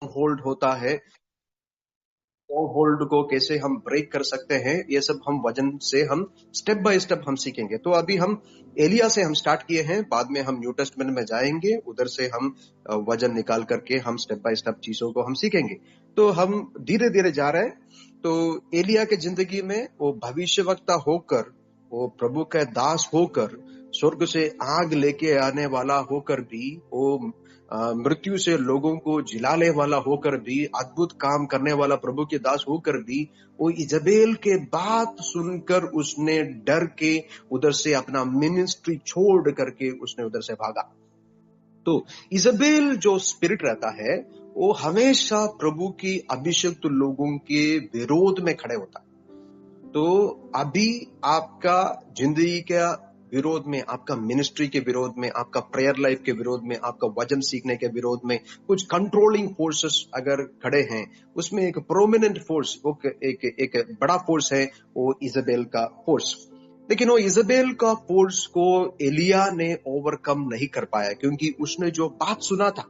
Hold होता है, hold को कैसे हम ब्रेक कर सकते हैं, ये सब हम वजन से हम स्टेप बाय स्टेप हम सीखेंगे। तो अभी हम एलिया से हम स्टार्ट किए हैं, बाद में हम न्यू टेस्टमेंट में जाएंगे, उधर से हम वजन निकाल करके हम स्टेप बाय स्टेप चीजों को हम सीखेंगे। तो हम धीरे धीरे जा रहे हैं। तो एलिया के जिंदगी में वो भविष्यवक्ता होकर, वो प्रभु का दास होकर, स्वर्ग से आग लेके आने वाला होकर भी, वो मृत्यु से लोगों को जिलाने वाला होकर भी, अद्भुत काम करने वाला प्रभु के दास होकर भी, वो इजबेल के बात सुनकर उसने डर के उधर से अपना मिनिस्ट्री छोड़ करके उसने उधर से भागा। तो इजबेल जो स्पिरिट रहता है, वो हमेशा प्रभु की अभिषिक्त लोगों के विरोध में खड़े होता है। तो अभी आपका जिंदगी का विरोध में, आपका मिनिस्ट्री के विरोध में, आपका प्रेयर लाइफ के विरोध में, आपका वचन सीखने के विरोध में कुछ कंट्रोलिंग फोर्सेस अगर खड़े हैं, उसमें एक प्रोमिनेंट फोर्स, वो एक बड़ा फोर्स है, वो इजबेल का फोर्स। लेकिन वो इजबेल का फोर्स को एलिया ने ओवरकम नहीं कर पाया, क्योंकि उसने जो बात सुना था,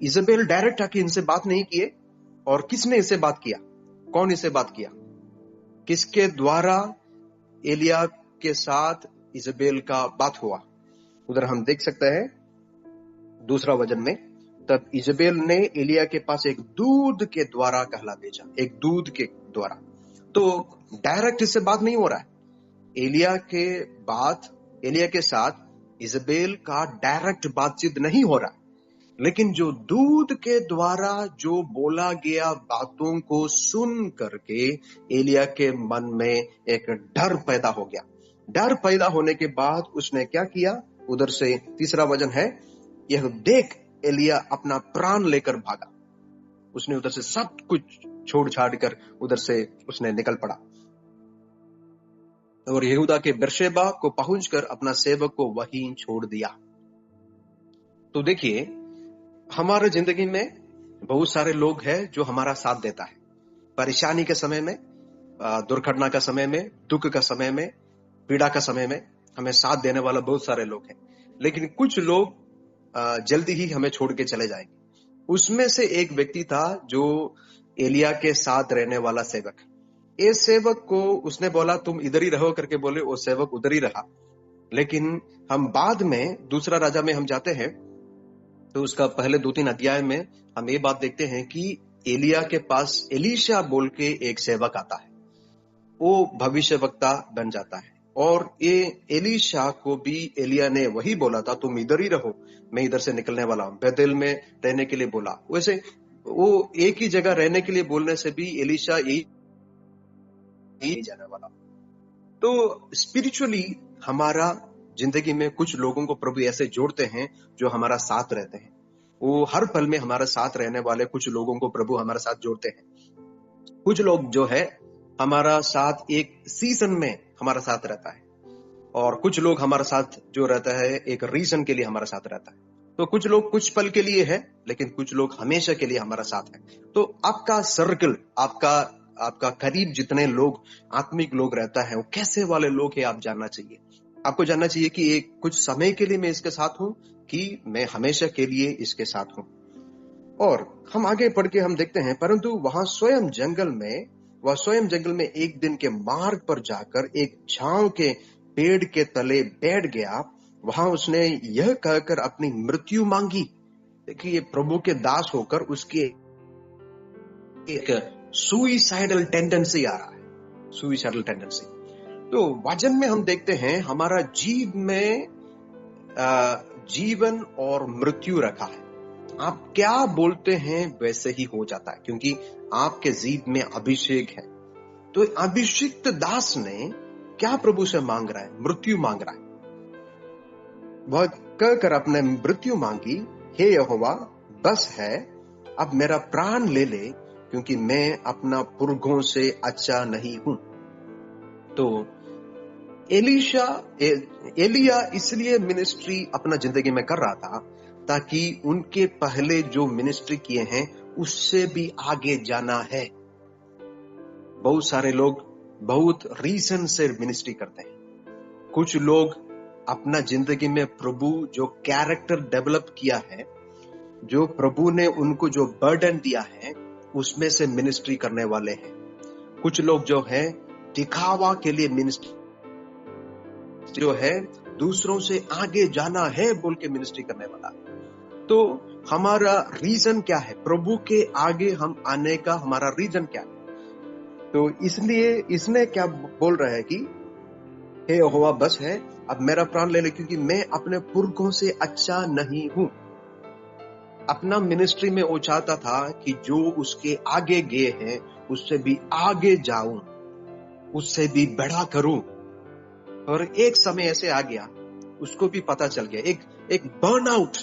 इजबेल डायरेक्ट आके इनसे बात नहीं किए। और किसने इसे बात किया? कौन इसे बात किया? किसके द्वारा एलिया के साथ इजबेल का बात हुआ? उधर हम देख सकते हैं दूसरा वचन में, तब इजबेल ने एलिया के पास एक दूध के द्वारा कहला भेजा, एक दूध के द्वारा। तो डायरेक्ट इससे बात नहीं हो रहा है। एलिया के साथ इजबेल का डायरेक्ट बातचीत नहीं हो रहा, लेकिन जो दूध के द्वारा जो बोला गया बातों को सुन करके एलिया के मन में एक डर पैदा हो गया। डर पैदा होने के बाद उसने क्या किया? उधर से तीसरा वचन है, यह देख एलिया अपना प्राण लेकर भागा। उसने उधर से सब कुछ छोड़ छाड़ कर उधर से उसने निकल पड़ा और यहूदा के बेरशेबा को पहुंचकर अपना सेवक को वहीं छोड़ दिया। तो देखिए, हमारे जिंदगी में बहुत सारे लोग हैं जो हमारा साथ देता है। परेशानी के समय में, दुर्घटना का समय में, दुख का समय में, पीड़ा का समय में हमें साथ देने वाला बहुत सारे लोग हैं। लेकिन कुछ लोग जल्दी ही हमें छोड़ के चले जाएंगे। उसमें से एक व्यक्ति था जो एलिया के साथ रहने वाला सेवक। इस सेवक को उसने बोला तुम इधर ही रहो करके बोले, वो सेवक उधर ही रहा। लेकिन हम बाद में दूसरा राजा में हम जाते हैं, तो उसका पहले 2-3 अध्याय में हम ये बात देखते हैं कि एलिया के पास एलीशा बोल के एक सेवक आता है। वो भविष्यवक्ता बन जाता है और ये एलीशा को भी एलिया ने वही बोला था, तुम इधर ही रहो, मैं इधर से निकलने वाला हूं। बेतेल में रहने के लिए बोला। वैसे वो एक ही जगह रहने के लिए बोलने से भी एलीशा यही जाने वाला। तो स्पिरिचुअली हमारा जिंदगी में कुछ लोगों को प्रभु ऐसे जोड़ते हैं जो हमारा साथ रहते हैं। वो हर पल में हमारे साथ रहने वाले कुछ लोगों को प्रभु हमारे साथ जोड़ते हैं। कुछ लोग जो है हमारा साथ एक सीजन में हमारा साथ रहता है, और कुछ लोग हमारा साथ जो रहता है एक रीजन के लिए हमारा साथ रहता है। तो कुछ लोग कुछ पल के लिए है, लेकिन कुछ लोग हमेशा के लिए हमारा साथ है। तो आपका सर्कल, आपका करीब जितने लोग आत्मिक लोग रहता है, वो कैसे वाले लोग हैं आप जानना चाहिए। आपको जानना चाहिए कि एक कुछ समय के लिए मैं इसके साथ हूं कि मैं हमेशा के लिए इसके साथ हूं। और हम आगे पढ़ के हम देखते हैं, परंतु वह स्वयं जंगल में एक दिन के मार्ग पर जाकर एक छांव के पेड़ के तले बैठ गया। वहां उसने यह कहकर अपनी मृत्यु मांगी। देखिए, प्रभु के दास होकर उसके एक सुइसाइडल टेंडेंसी आ रहा है, सुइसाइडल टेंडेंसी। तो वचन में हम देखते हैं हमारा जीवन और मृत्यु रखा है। आप क्या बोलते हैं वैसे ही हो जाता है, क्योंकि आपके जीव में अभिषेक है। तो अभिषिक्त दास ने क्या प्रभु से मांग रहा है? मृत्यु मांग रहा है। वह कहकर अपने मृत्यु मांगी, हे यहोवा, बस है, अब मेरा प्राण ले ले, क्योंकि मैं अपना पुरखों से अच्छा नहीं हूं। तो एलिया इसलिए मिनिस्ट्री अपना जिंदगी में कर रहा था ताकि उनके पहले जो मिनिस्ट्री किए हैं उससे भी आगे जाना है। बहुत सारे लोग बहुत रीजन से मिनिस्ट्री करते हैं। कुछ लोग अपना जिंदगी में प्रभु जो कैरेक्टर डेवलप किया है जो प्रभु ने उनको जो बर्डन दिया है उसमें से मिनिस्ट्री करने वाले हैं। कुछ लोग जो है दिखावा के लिए मिनिस्ट्री जो है दूसरों से आगे जाना है बोल के मिनिस्ट्री करने वाला। तो हमारा रीजन क्या है? प्रभु के आगे हम आने का हमारा रीजन क्या है? तो इसलिए इसने क्या बोल रहा है कि हे यहोवा बस है, अब मेरा प्राण ले ले, क्योंकि मैं अपने पुरखों से अच्छा नहीं हूं। अपना मिनिस्ट्री में वो चाहता था कि जो उसके आगे गए हैं उससे भी आगे जाऊं, उससे भी बड़ा करूं। और एक समय ऐसे आ गया, उसको भी पता चल गया, एक बर्नआउट,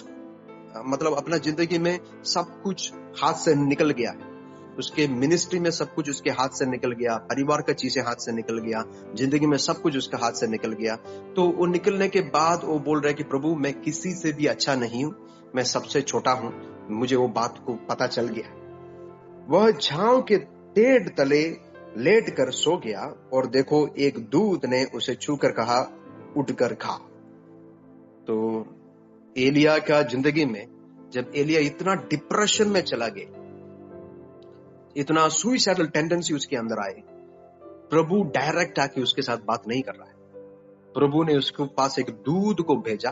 मतलब अपना जिंदगी में सब कुछ हाथ से निकल गया है। उसके मिनिस्ट्री में सब कुछ उसके हाथ से निकल गया, परिवार का चीजें हाथ से निकल गया, जिंदगी में सब कुछ उसका हाथ से निकल गया। तो वो निकलने के बाद वो बोल रहा है कि प्रभु मैं किसी से भी अच्छा नहीं हूं, मैं सबसे छोटा हूं। मुझे वो बात को पता चल गया। वह छांव के पेड़ तले लेट कर सो गया और देखो एक दूत ने उसे छूकर कहा उठकर खा। तो एलिया का जिंदगी में जब एलिया इतना डिप्रेशन में चला गया, इतना सुइसाइडल टेंडेंसी उसके अंदर आए, प्रभु डायरेक्ट आके उसके साथ बात नहीं कर रहा है। प्रभु ने उसके पास एक दूध को भेजा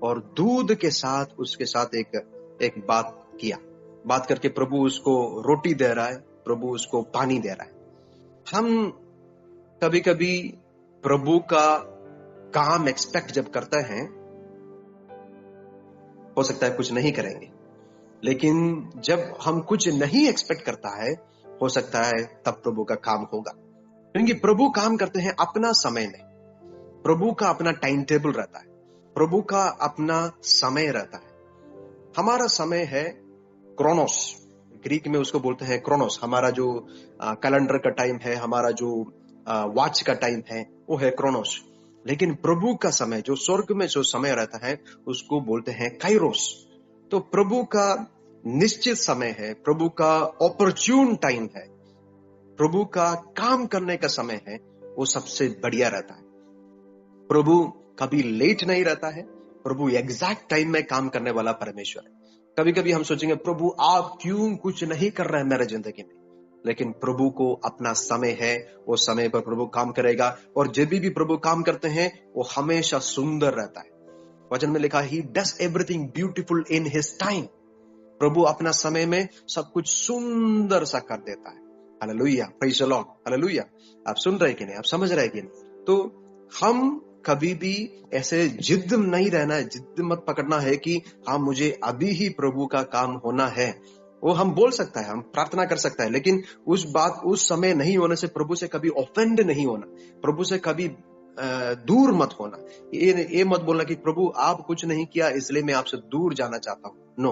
और दूध के साथ उसके साथ एक बात किया। बात करके प्रभु उसको रोटी दे रहा है, प्रभु उसको पानी दे रहा है। हम कभी कभी प्रभु का काम एक्सपेक्ट जब करते हैं, हो सकता है कुछ नहीं करेंगे, लेकिन जब हम कुछ नहीं एक्सपेक्ट करता है, हो सकता है तब प्रभु का काम होगा। क्योंकि प्रभु काम करते हैं अपना समय में। प्रभु का अपना टाइम टेबल रहता है, प्रभु का अपना समय रहता है। हमारा समय है क्रोनोस, ग्रीक में उसको बोलते हैं क्रोनोस। हमारा जो कैलेंडर का टाइम है, हमारा जो वॉच का टाइम है, वो है क्रोनोस। लेकिन प्रभु का समय, जो स्वर्ग में जो समय रहता है, उसको बोलते हैं काइरोस। तो प्रभु का निश्चित समय है, प्रभु का ऑपर्च्यून टाइम है, प्रभु का काम करने का समय है, वो सबसे बढ़िया रहता है। प्रभु कभी लेट नहीं रहता है, प्रभु एग्जैक्ट टाइम में काम करने वाला परमेश्वर है। कभी कभी हम सोचेंगे प्रभु आप क्यों कुछ नहीं कर रहे हैं मेरे जिंदगी में, लेकिन प्रभु को अपना समय है, वो समय पर प्रभु काम करेगा। और जब भी प्रभु काम करते हैं वो हमेशा सुंदर रहता है। वचन में लिखा ही does everything beautiful in his time. प्रभु अपना समय में सब कुछ सुंदर सा कर देता है। Hallelujah, praise the Lord, hallelujah. आप सुन रहे कि नहीं, आप समझ रहे कि नहीं? तो हम कभी भी ऐसे जिद नहीं रहना है, जिद मत पकड़ना है कि हाँ मुझे अभी ही प्रभु का काम होना है। वो हम बोल सकता है, हम प्रार्थना कर सकता है, लेकिन उस समय नहीं होने से प्रभु से कभी ऑफेंड नहीं होना, प्रभु से कभी दूर मत होना। ये मत बोलना कि प्रभु आप कुछ नहीं किया इसलिए मैं आपसे दूर जाना चाहता हूं। नो,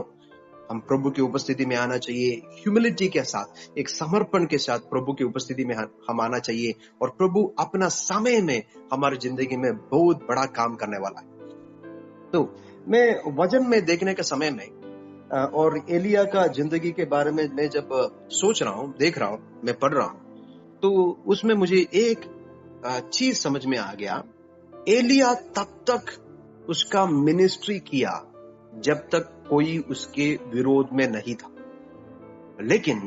हम प्रभु की उपस्थिति में आना चाहिए ह्यूमिलिटी के साथ, एक समर्पण के साथ प्रभु की उपस्थिति में हम आना चाहिए। और प्रभु अपना समय में हमारी जिंदगी में बहुत बड़ा काम करने वाला है। तो मैं वचन में देखने के समय में और एलिया का जिंदगी के बारे में मैं जब सोच रहा हूं, देख रहा हूं, मैं पढ़ रहा हूं, तो उसमें मुझे एक चीज समझ में आ गया। एलिया तब तक उसका मिनिस्ट्री किया जब तक कोई उसके विरोध में नहीं था, लेकिन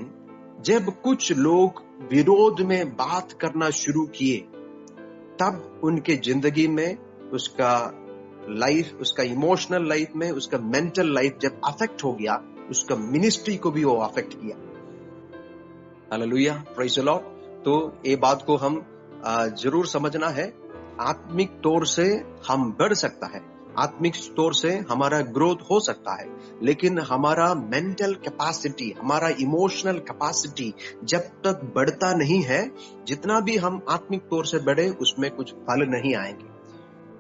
जब कुछ लोग विरोध में बात करना शुरू किए, तब उनके जिंदगी में उसका लाइफ, उसका इमोशनल लाइफ में, उसका मेंटल लाइफ जब अफेक्ट हो गया, उसका मिनिस्ट्री को भी वो अफेक्ट किया। Hallelujah, praise the Lord. तो ये बात को हम जरूर समझना है। आत्मिक तौर से हम बढ़ सकता है, आत्मिक तौर से हमारा ग्रोथ हो सकता है, लेकिन हमारा मेंटल कैपेसिटी, हमारा इमोशनल कैपेसिटी जब तक बढ़ता नहीं है, जितना भी हम आत्मिक तौर से बढ़े उसमें कुछ फल नहीं आएंगे,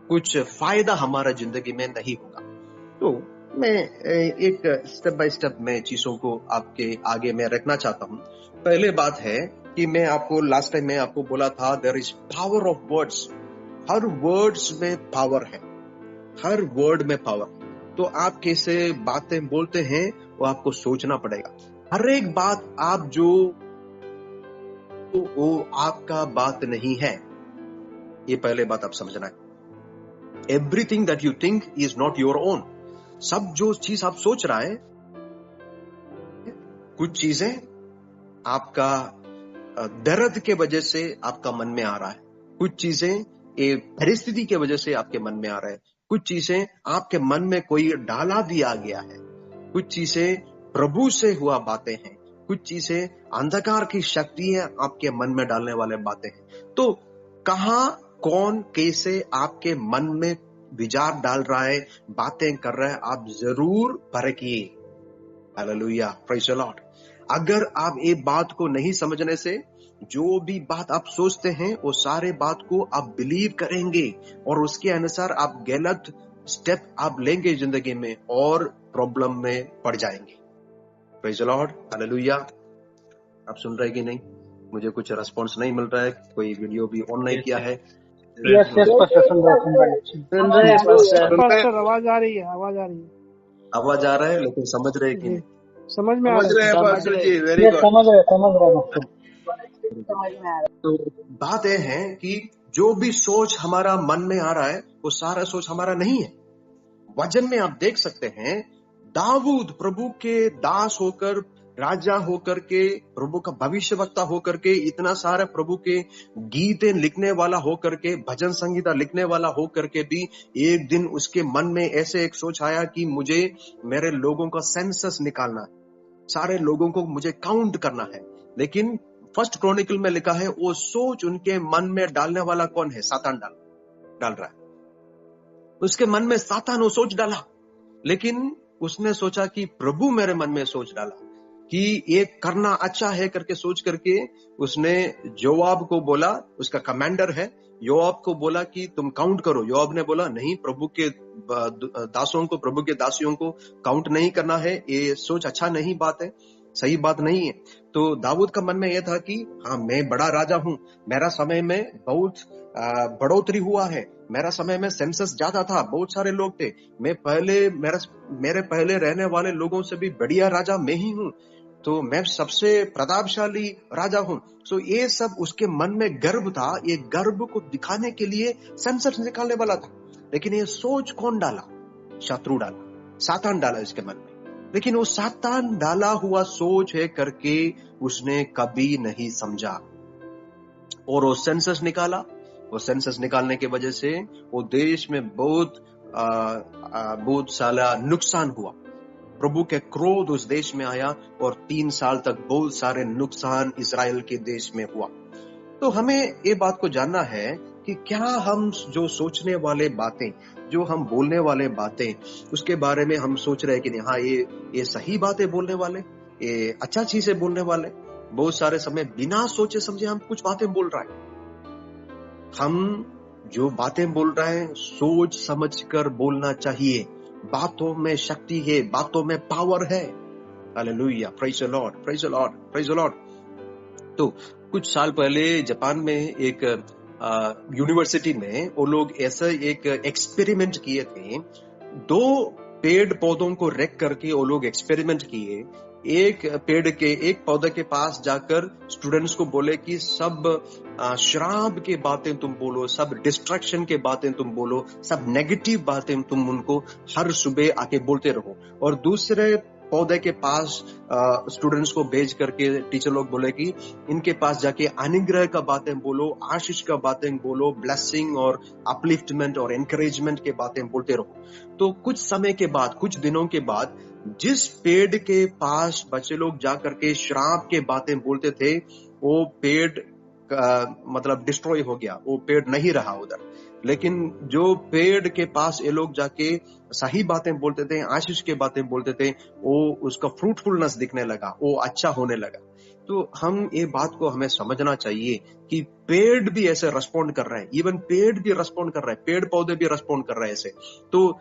कुछ फायदा हमारा जिंदगी में नहीं होगा। तो मैं एक स्टेप बाय स्टेप में चीजों को आपके आगे में रखना चाहता हूं। पहले बात है कि मैं आपको लास्ट टाइम में आपको बोला था there is power of words. हर वर्ड्स में पावर है, हर वर्ड में पावर। तो आप कैसे बातें बोलते हैं वो आपको सोचना पड़ेगा। हर एक बात आप जो वो आपका बात नहीं है, ये पहले बात आप समझना है। Everything that you think is not your own. सब जो चीज आप सोच रहा है कुछ चीजें आपका दर्द के वजह से आपका मन में आ रहा है, कुछ चीजें परिस्थिति के वजह से आपके मन में आ रहा है, कुछ चीजें आपके मन में कोई डाला दिया गया है, कुछ चीजें प्रभु से हुआ बातें हैं, कुछ चीजें अंधकार की शक्ति है आपके मन में डालने वाले बातें हैं। तो कहां कौन कैसे आपके मन में विचार डाल रहा है, बातें कर रहा है, आप जरूर परखिए। Hallelujah, praise the Lord. अगर आप ये बात को नहीं समझने से जो भी बात आप सोचते हैं वो सारे बात को आप बिलीव करेंगे और उसके अनुसार आप गलत स्टेप आप लेंगे जिंदगी में और प्रॉब्लम में पड़ जाएंगे। Praise the Lord, hallelujah. आप सुन रहे कि नहीं? मुझे कुछ रिस्पॉन्स नहीं मिल रहा है, कोई वीडियो भी ऑन नहीं किया है। यस पास्टर, सुन रहे हैं पास्टर, आवाज आ रही है। आवाज आ रहा है, लेकिन समझ रहे कि नहीं? समझ में आ रहा है पास्टर जी, वेरी गुड, समझ रहे तो बात यह है कि जो भी सोच हमारा मन में आ रहा है वो सारा सोच हमारा नहीं है। वचन में आप देख सकते हैं, दाऊद प्रभु के दास होकर, राजा होकर के, प्रभु का भविष्यवक्ता होकर के, इतना सारा प्रभु के गीतें लिखने वाला होकर के, भजन संगीता लिखने वाला होकर के भी एक दिन उसके मन में ऐसे एक सोच आया कि मुझे मेरे लोगों का सेंसस निकालना है, सारे लोगों को मुझे काउंट करना है। लेकिन फर्स्ट क्रॉनिकल में लिखा है वो सोच उनके मन में डालने वाला कौन है? सातान डाल रहा है। उसके मन में सातान वो सोच डाला, लेकिन उसने सोचा कि प्रभु मेरे मन में सोच डाला कि ये करना अच्छा है करके सोच करके उसने योआब को बोला, उसका कमांडर है, योआब को बोला कि तुम काउंट करो। योआब ने बोला नहीं, प्रभु के दासों को, प्रभु के दासियों को काउंट नहीं करना है, ये सोच अच्छा नहीं बात है, सही बात नहीं है। तो दाऊद का मन में यह था कि हाँ, मैं बड़ा राजा हूं, मेरा समय में बहुत बढ़ोतरी हुआ है, मेरा समय में सेंसस ज्यादा था, बहुत सारे लोग थे, मैं पहले मेरे पहले रहने वाले लोगों से भी बढ़िया राजा मैं ही हूं, तो मैं सबसे प्रतापशाली राजा हूं। सो ये सब उसके मन में गर्व था, ये गर्व को दिखाने के लिए सेंसस निकालने वाला था। लेकिन ये सोच कौन डाला? शत्रु डाला, सातान डाला इसके मन में। लेकिन वो सातान डाला हुआ सोच है करके उसने कभी नहीं समझा और वो सेंसस निकाला। वो सेंसस निकालने की वजह से वो देश में बहुत सारा नुकसान हुआ। प्रभु के क्रोध उस देश में आया और 3 साल तक बहुत सारे नुकसान इजराइल के देश में हुआ। तो हमें ये बात को जानना है कि क्या हम जो सोचने वाले बातें, जो हम बोलने वाले बातें, उसके बारे में हम सोच रहे हैं कि हाँ ये सही बातें बोलने वाले, ये अच्छा चीजें बोलने वाले। बहुत सारे समय बिना सोचे समझे हम कुछ बातें बोल रहे हैं। हम जो बातें बोल रहे हैं सोच समझकर बोलना चाहिए। बातों में शक्ति है, बातों में पावर है। Hallelujah, praise the Lord, praise the Lord, praise the Lord. तो कुछ साल पहले जापान में एक यूनिवर्सिटी में वो लोग ऐसा एक एक्सपेरिमेंट किए थे। 2 पेड़ पौधों को रख करके वो लोग एक्सपेरिमेंट किए। एक पौधे के पास जाकर स्टूडेंट्स को बोले कि सब श्राप के बातें तुम बोलो, सब डिस्ट्रैक्शन के बातें तुम बोलो, सब नेगेटिव बातें तुम उनको हर सुबह आके बोलते रहो। और दूसरे पौधे के पास स्टूडेंट्स को भेज करके टीचर लोग बोले कि इनके पास जाके अनुग्रह का बातें बोलो, आशीष का बातें बोलो, ब्लेसिंग और अपलिफ्टमेंट और एनकरेजमेंट के बातें बोलते रहो। तो कुछ समय के बाद, कुछ दिनों के बाद, जिस पेड़ के पास बच्चे लोग जाकर के श्राप के बातें बोलते थे वो पेड़ मतलब डिस्ट्रॉय हो गया, वो पेड़ नहीं रहा उधर। लेकिन जो पेड़ के पास ये लोग जाके सही बातें बोलते थे, आशीष के बातें बोलते थे, वो उसका फ्रूटफुलनेस दिखने लगा, वो अच्छा होने लगा। तो हम ये बात को हमें समझना चाहिए कि पेड़ भी ऐसे रेस्पॉन्ड कर रहे हैं, इवन पेड़ भी रेस्पॉन्ड कर रहे हैं, पेड़ पौधे भी रेस्पॉन्ड कर रहे हैं ऐसे। तो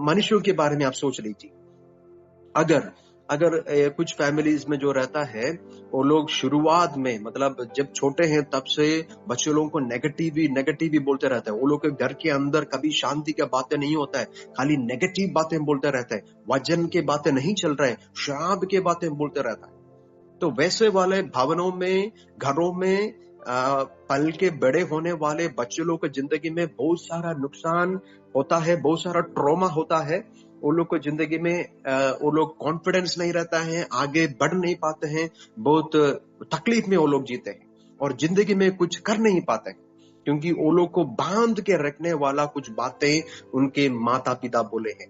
मनुष्यों के बारे में आप सोच लीजिए, अगर कुछ फैमिलीज में जो रहता है वो लोग शुरुआत में, मतलब जब छोटे हैं तब से बच्चे लोगों को नेगेटिव ही बोलते रहते हैं। वो लोग के घर के अंदर कभी शांति की बातें नहीं होता है, खाली नेगेटिव बातें बोलते रहते हैं, वचन के बातें नहीं चल रहे, श्राप के बातें बोलते रहता है। तो वैसे वाले भवनों में, घरों में पल के बड़े होने वाले बच्चे लोग की जिंदगी में बहुत सारा नुकसान होता है, बहुत सारा ट्रॉमा होता है। वो लोग को जिंदगी में वो लोग कॉन्फिडेंस नहीं रहता है, आगे बढ़ नहीं पाते हैं, बहुत तकलीफ में वो लोग जीते हैं और जिंदगी में कुछ कर नहीं पाते हैं, क्योंकि वो लोग को बांध के रखने वाला कुछ बातें उनके माता पिता बोले हैं।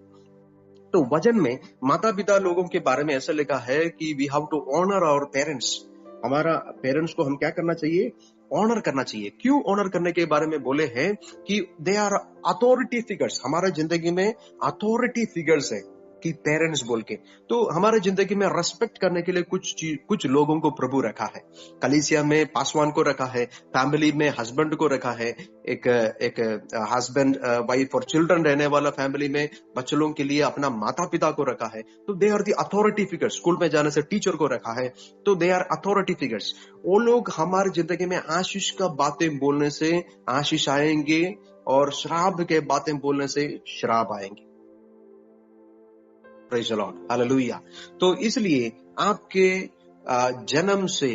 तो वचन में माता पिता लोगों के बारे में ऐसा लिखा है कि we have to honour our parents. हमारा पेरेंट्स को हम क्या करना चाहिए? ऑनर करना चाहिए। क्यों ऑनर करने के बारे में बोले हैं? कि दे आर अथॉरिटी फिगर्स। हमारा जिंदगी में अथॉरिटी फिगर्स है कि पेरेंट्स बोल के, तो हमारे जिंदगी में रेस्पेक्ट करने के लिए कुछ लोगों को प्रभु रखा है। कलीसिया में पासवान को रखा है, फैमिली में हस्बैंड को रखा है, एक हस्बैंड वाइफ और चिल्ड्रन रहने वाला फैमिली में बच्चों के लिए अपना माता पिता को रखा है। तो they are the authority figures. School में जाने से टीचर को रखा है, तो दे आर अथॉरिटी फिगर्स। वो लोग हमारी जिंदगी में आशीष का बातें बोलने से आशीष आएंगे और श्राप के बातें बोलने से श्राप आएंगे। Praise the Lord, hallelujah. तो इसलिए आपके जन्म से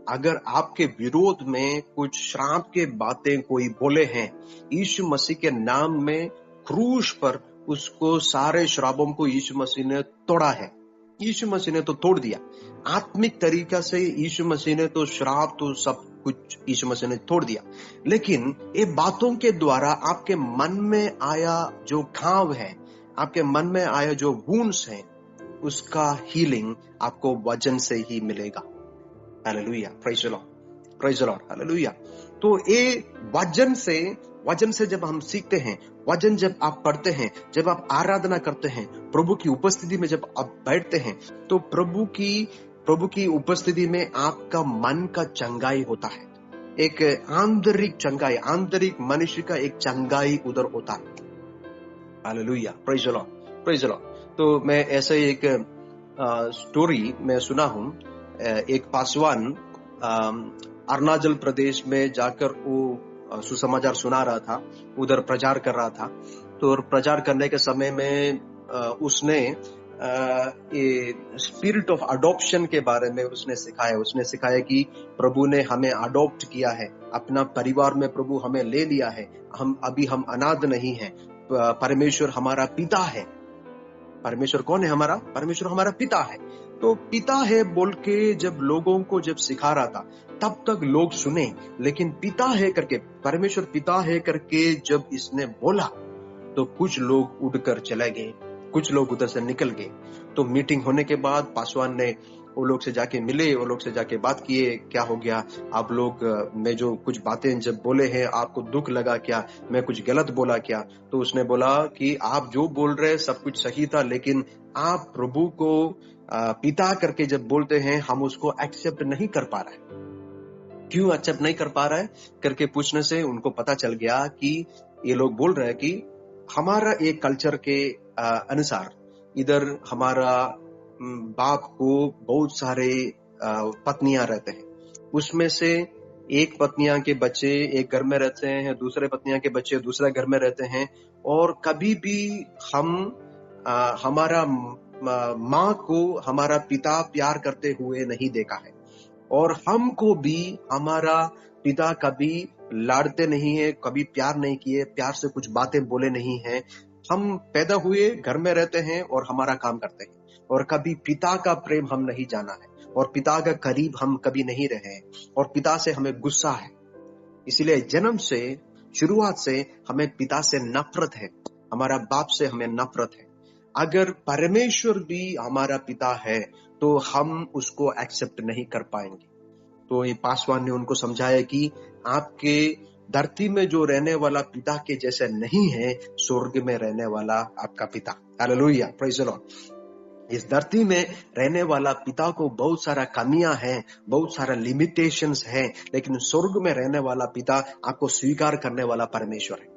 अगर आपके विरोध में कुछ श्राप के बातें कोई बोले हैं, यीशु मसीह के नाम में क्रूस पर उसको सारे श्रापों को यीशु मसीह ने तोड़ा है। यीशु मसीह ने तो तोड़ दिया। आत्मिक तरीका से यीशु मसीह ने तो श्राप तो सब कुछ यीशु मसीह ने तोड़ दिया। लेकिन ये बातों के द्वारा आपके मन में आया जो घाव है, आपके मन में आया जो वुंड्स हैं, उसका हीलिंग आपको वचन से ही मिलेगा। Hallelujah, praise the Lord, praise the Lord, hallelujah. तो ये वचन से जब हम सीखते हैं, वचन जब आप पढ़ते हैं, जब आप आराधना करते हैं, प्रभु की उपस्थिति में जब आप बैठते हैं, तो प्रभु की उपस्थिति में आपका मन का चंगाई होता है। एक आंतरिक चंगाई, आंतरिक मनुष्य का एक चंगाई उधर होता है। Hallelujah, praise the Lord, praise the Lord. तो मैं ऐसे एक स्टोरी मैं सुना हूं। एक पासवान अरुणाचल प्रदेश में जाकर वो सुसमाचार सुना रहा था, उधर प्रचार कर रहा था। तो प्रचार करने के समय में उसने स्पिरिट ऑफ अडॉप्शन के बारे में उसने सिखाया कि प्रभु ने हमें अडॉप्ट किया है, अपना परिवार में प्रभु हमें ले लिया है। हम अनाथ नहीं हैं। परमेश्वर हमारा पिता है। परमेश्वर कौन है? हमारा परमेश्वर हमारा पिता है। तो पिता है बोल के जब लोगों को जब सिखा रहा था, तब तक लोग सुने, लेकिन पिता है करके, परमेश्वर पिता है करके जब इसने बोला, तो कुछ लोग उड़कर चले गए, कुछ लोग उधर से निकल गए। तो मीटिंग होने के बाद पासवान ने वो लोग से जाके मिले, वो लोग से जाके बात किए, क्या हो गया, आप लोग मैं जो कुछ बातें जब बोले हैं आपको दुख लगा क्या, मैं कुछ गलत बोला क्या? तो उसने बोला कि आप जो बोल रहे सब कुछ सही था, लेकिन आप प्रभु को पिता करके जब बोलते हैं, हम उसको एक्सेप्ट नहीं कर पा रहे। क्यों एक्सेप्ट नहीं कर पा रहा है करके पूछने से उनको पता चल गया कि ये लोग बोल रहे हैं कि हमारा एक कल्चर के अनुसार इधर हमारा बाप को बहुत सारे पत्नियां रहते हैं, उसमें से एक पत्नियां के बच्चे एक घर में रहते हैं, दूसरे पत्नियां के बच्चे दूसरे घर में रहते हैं, और कभी भी हम हमारा माँ को हमारा पिता प्यार करते हुए नहीं देखा है, और हमको भी हमारा पिता कभी लाड़ते नहीं है, कभी प्यार नहीं किए, प्यार से कुछ बातें बोले नहीं है। हम पैदा हुए घर में रहते हैं और हमारा काम करते हैं, और कभी पिता का प्रेम हम नहीं जाना है, और पिता का करीब हम कभी नहीं रहे, और पिता से हमें गुस्सा है। इसलिए जन्म से, शुरुआत से हमें पिता से नफरत है, हमारा बाप से हमें नफरत है। अगर परमेश्वर भी हमारा पिता है तो हम उसको एक्सेप्ट नहीं कर पाएंगे। तो ये पासवान ने उनको समझाया कि आपके धरती में जो रहने वाला पिता के जैसे नहीं है, स्वर्ग में रहने वाला आपका पिता। Hallelujah, praise the Lord. इस धरती में रहने वाला पिता को बहुत सारा कमियां हैं, बहुत सारा लिमिटेशंस हैं, लेकिन स्वर्ग में रहने वाला पिता आपको स्वीकार करने वाला परमेश्वर है।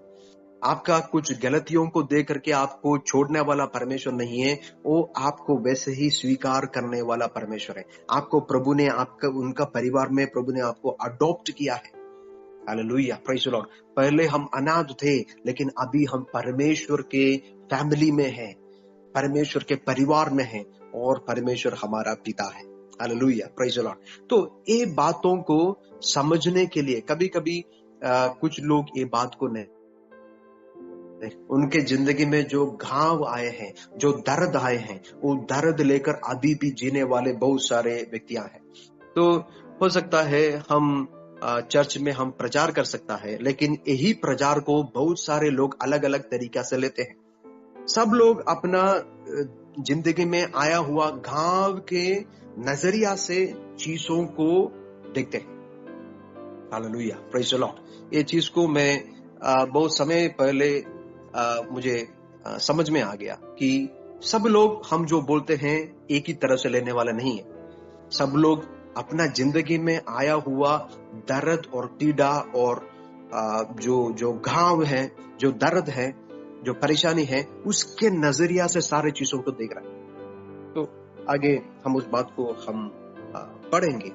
आपका कुछ गलतियों को देख करके आपको छोड़ने वाला परमेश्वर नहीं है, वो आपको वैसे ही स्वीकार करने वाला परमेश्वर है। आपको प्रभु ने उनका परिवार में प्रभु ने आपको अडॉप्ट किया है। Hallelujah, praise the Lord. पहले हम अनाथ थे, लेकिन अभी हम परमेश्वर के फैमिली में हैं, परमेश्वर के परिवार में हैं, और परमेश्वर हमारा पिता है। Hallelujah, praise the Lord. तो ये बातों को समझने के लिए कभी कभी कुछ लोग ये बात को नहीं उनके जिंदगी में जो घाव आए हैं, जो दर्द आए हैं, वो दर्द लेकर अभी भी जीने वाले बहुत सारे व्यक्तियां हैं। तो हो सकता है हम चर्च में हम प्रचार कर सकता है, लेकिन यही प्रचार को बहुत सारे लोग अलग अलग तरीका से लेते हैं। सब लोग अपना जिंदगी में आया हुआ घाव के नजरिया से चीजों को देखते हैं। Hallelujah, praise the Lord. ये चीज को मैं बहुत समय पहले मुझे समझ में आ गया कि सब लोग हम जो बोलते हैं एक ही तरह से लेने वाला नहीं है। सब लोग अपना जिंदगी में आया हुआ दर्द और पीड़ा और जो घाव है, जो दर्द है, जो परेशानी है, उसके नजरिया से सारे चीजों को देख रहे हैं। तो आगे हम उस बात को हम पढ़ेंगे।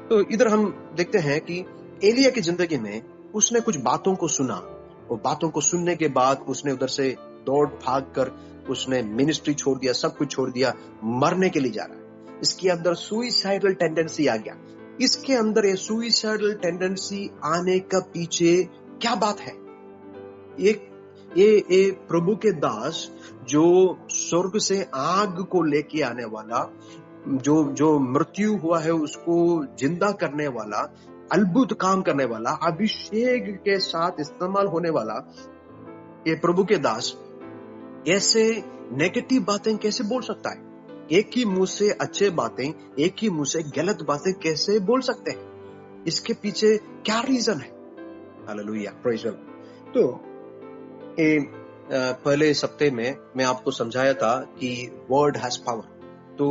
तो इधर हम देखते हैं कि एलिया की जिंदगी में उसने कुछ बातों को सुना, और बातों को सुनने के बाद उसने उधर से दौड़ भाग कर उसने मिनिस्ट्री छोड़ दिया, सब कुछ छोड़ दिया, मरने के लिए जा रहा है। इसके अंदर सुइसाइडल टेंडेंसी आ गया। इसके अंदर ये सुइसाइडल टेंडेंसी आने का पीछे क्या बात है? ये प्रभु के दास जो स्वर्ग से आग को लेके आने वाला, जो मृत्यु हुआ है उसको जिंदा करने वाला, अद्भुत काम करने वाला, अभिषेक के साथ इस्तेमाल होने वाला ये प्रभु के दास ऐसे नेगेटिव बातें कैसे बोल सकता है? एक ही मुंह से अच्छे बातें, एक ही मुंह से गलत बातें कैसे बोल सकते हैं? इसके पीछे क्या रीजन है? Hallelujah, praise the Lord. तो पहले सप्ताह में मैं आपको समझाया था कि वर्ड हैज पावर। तो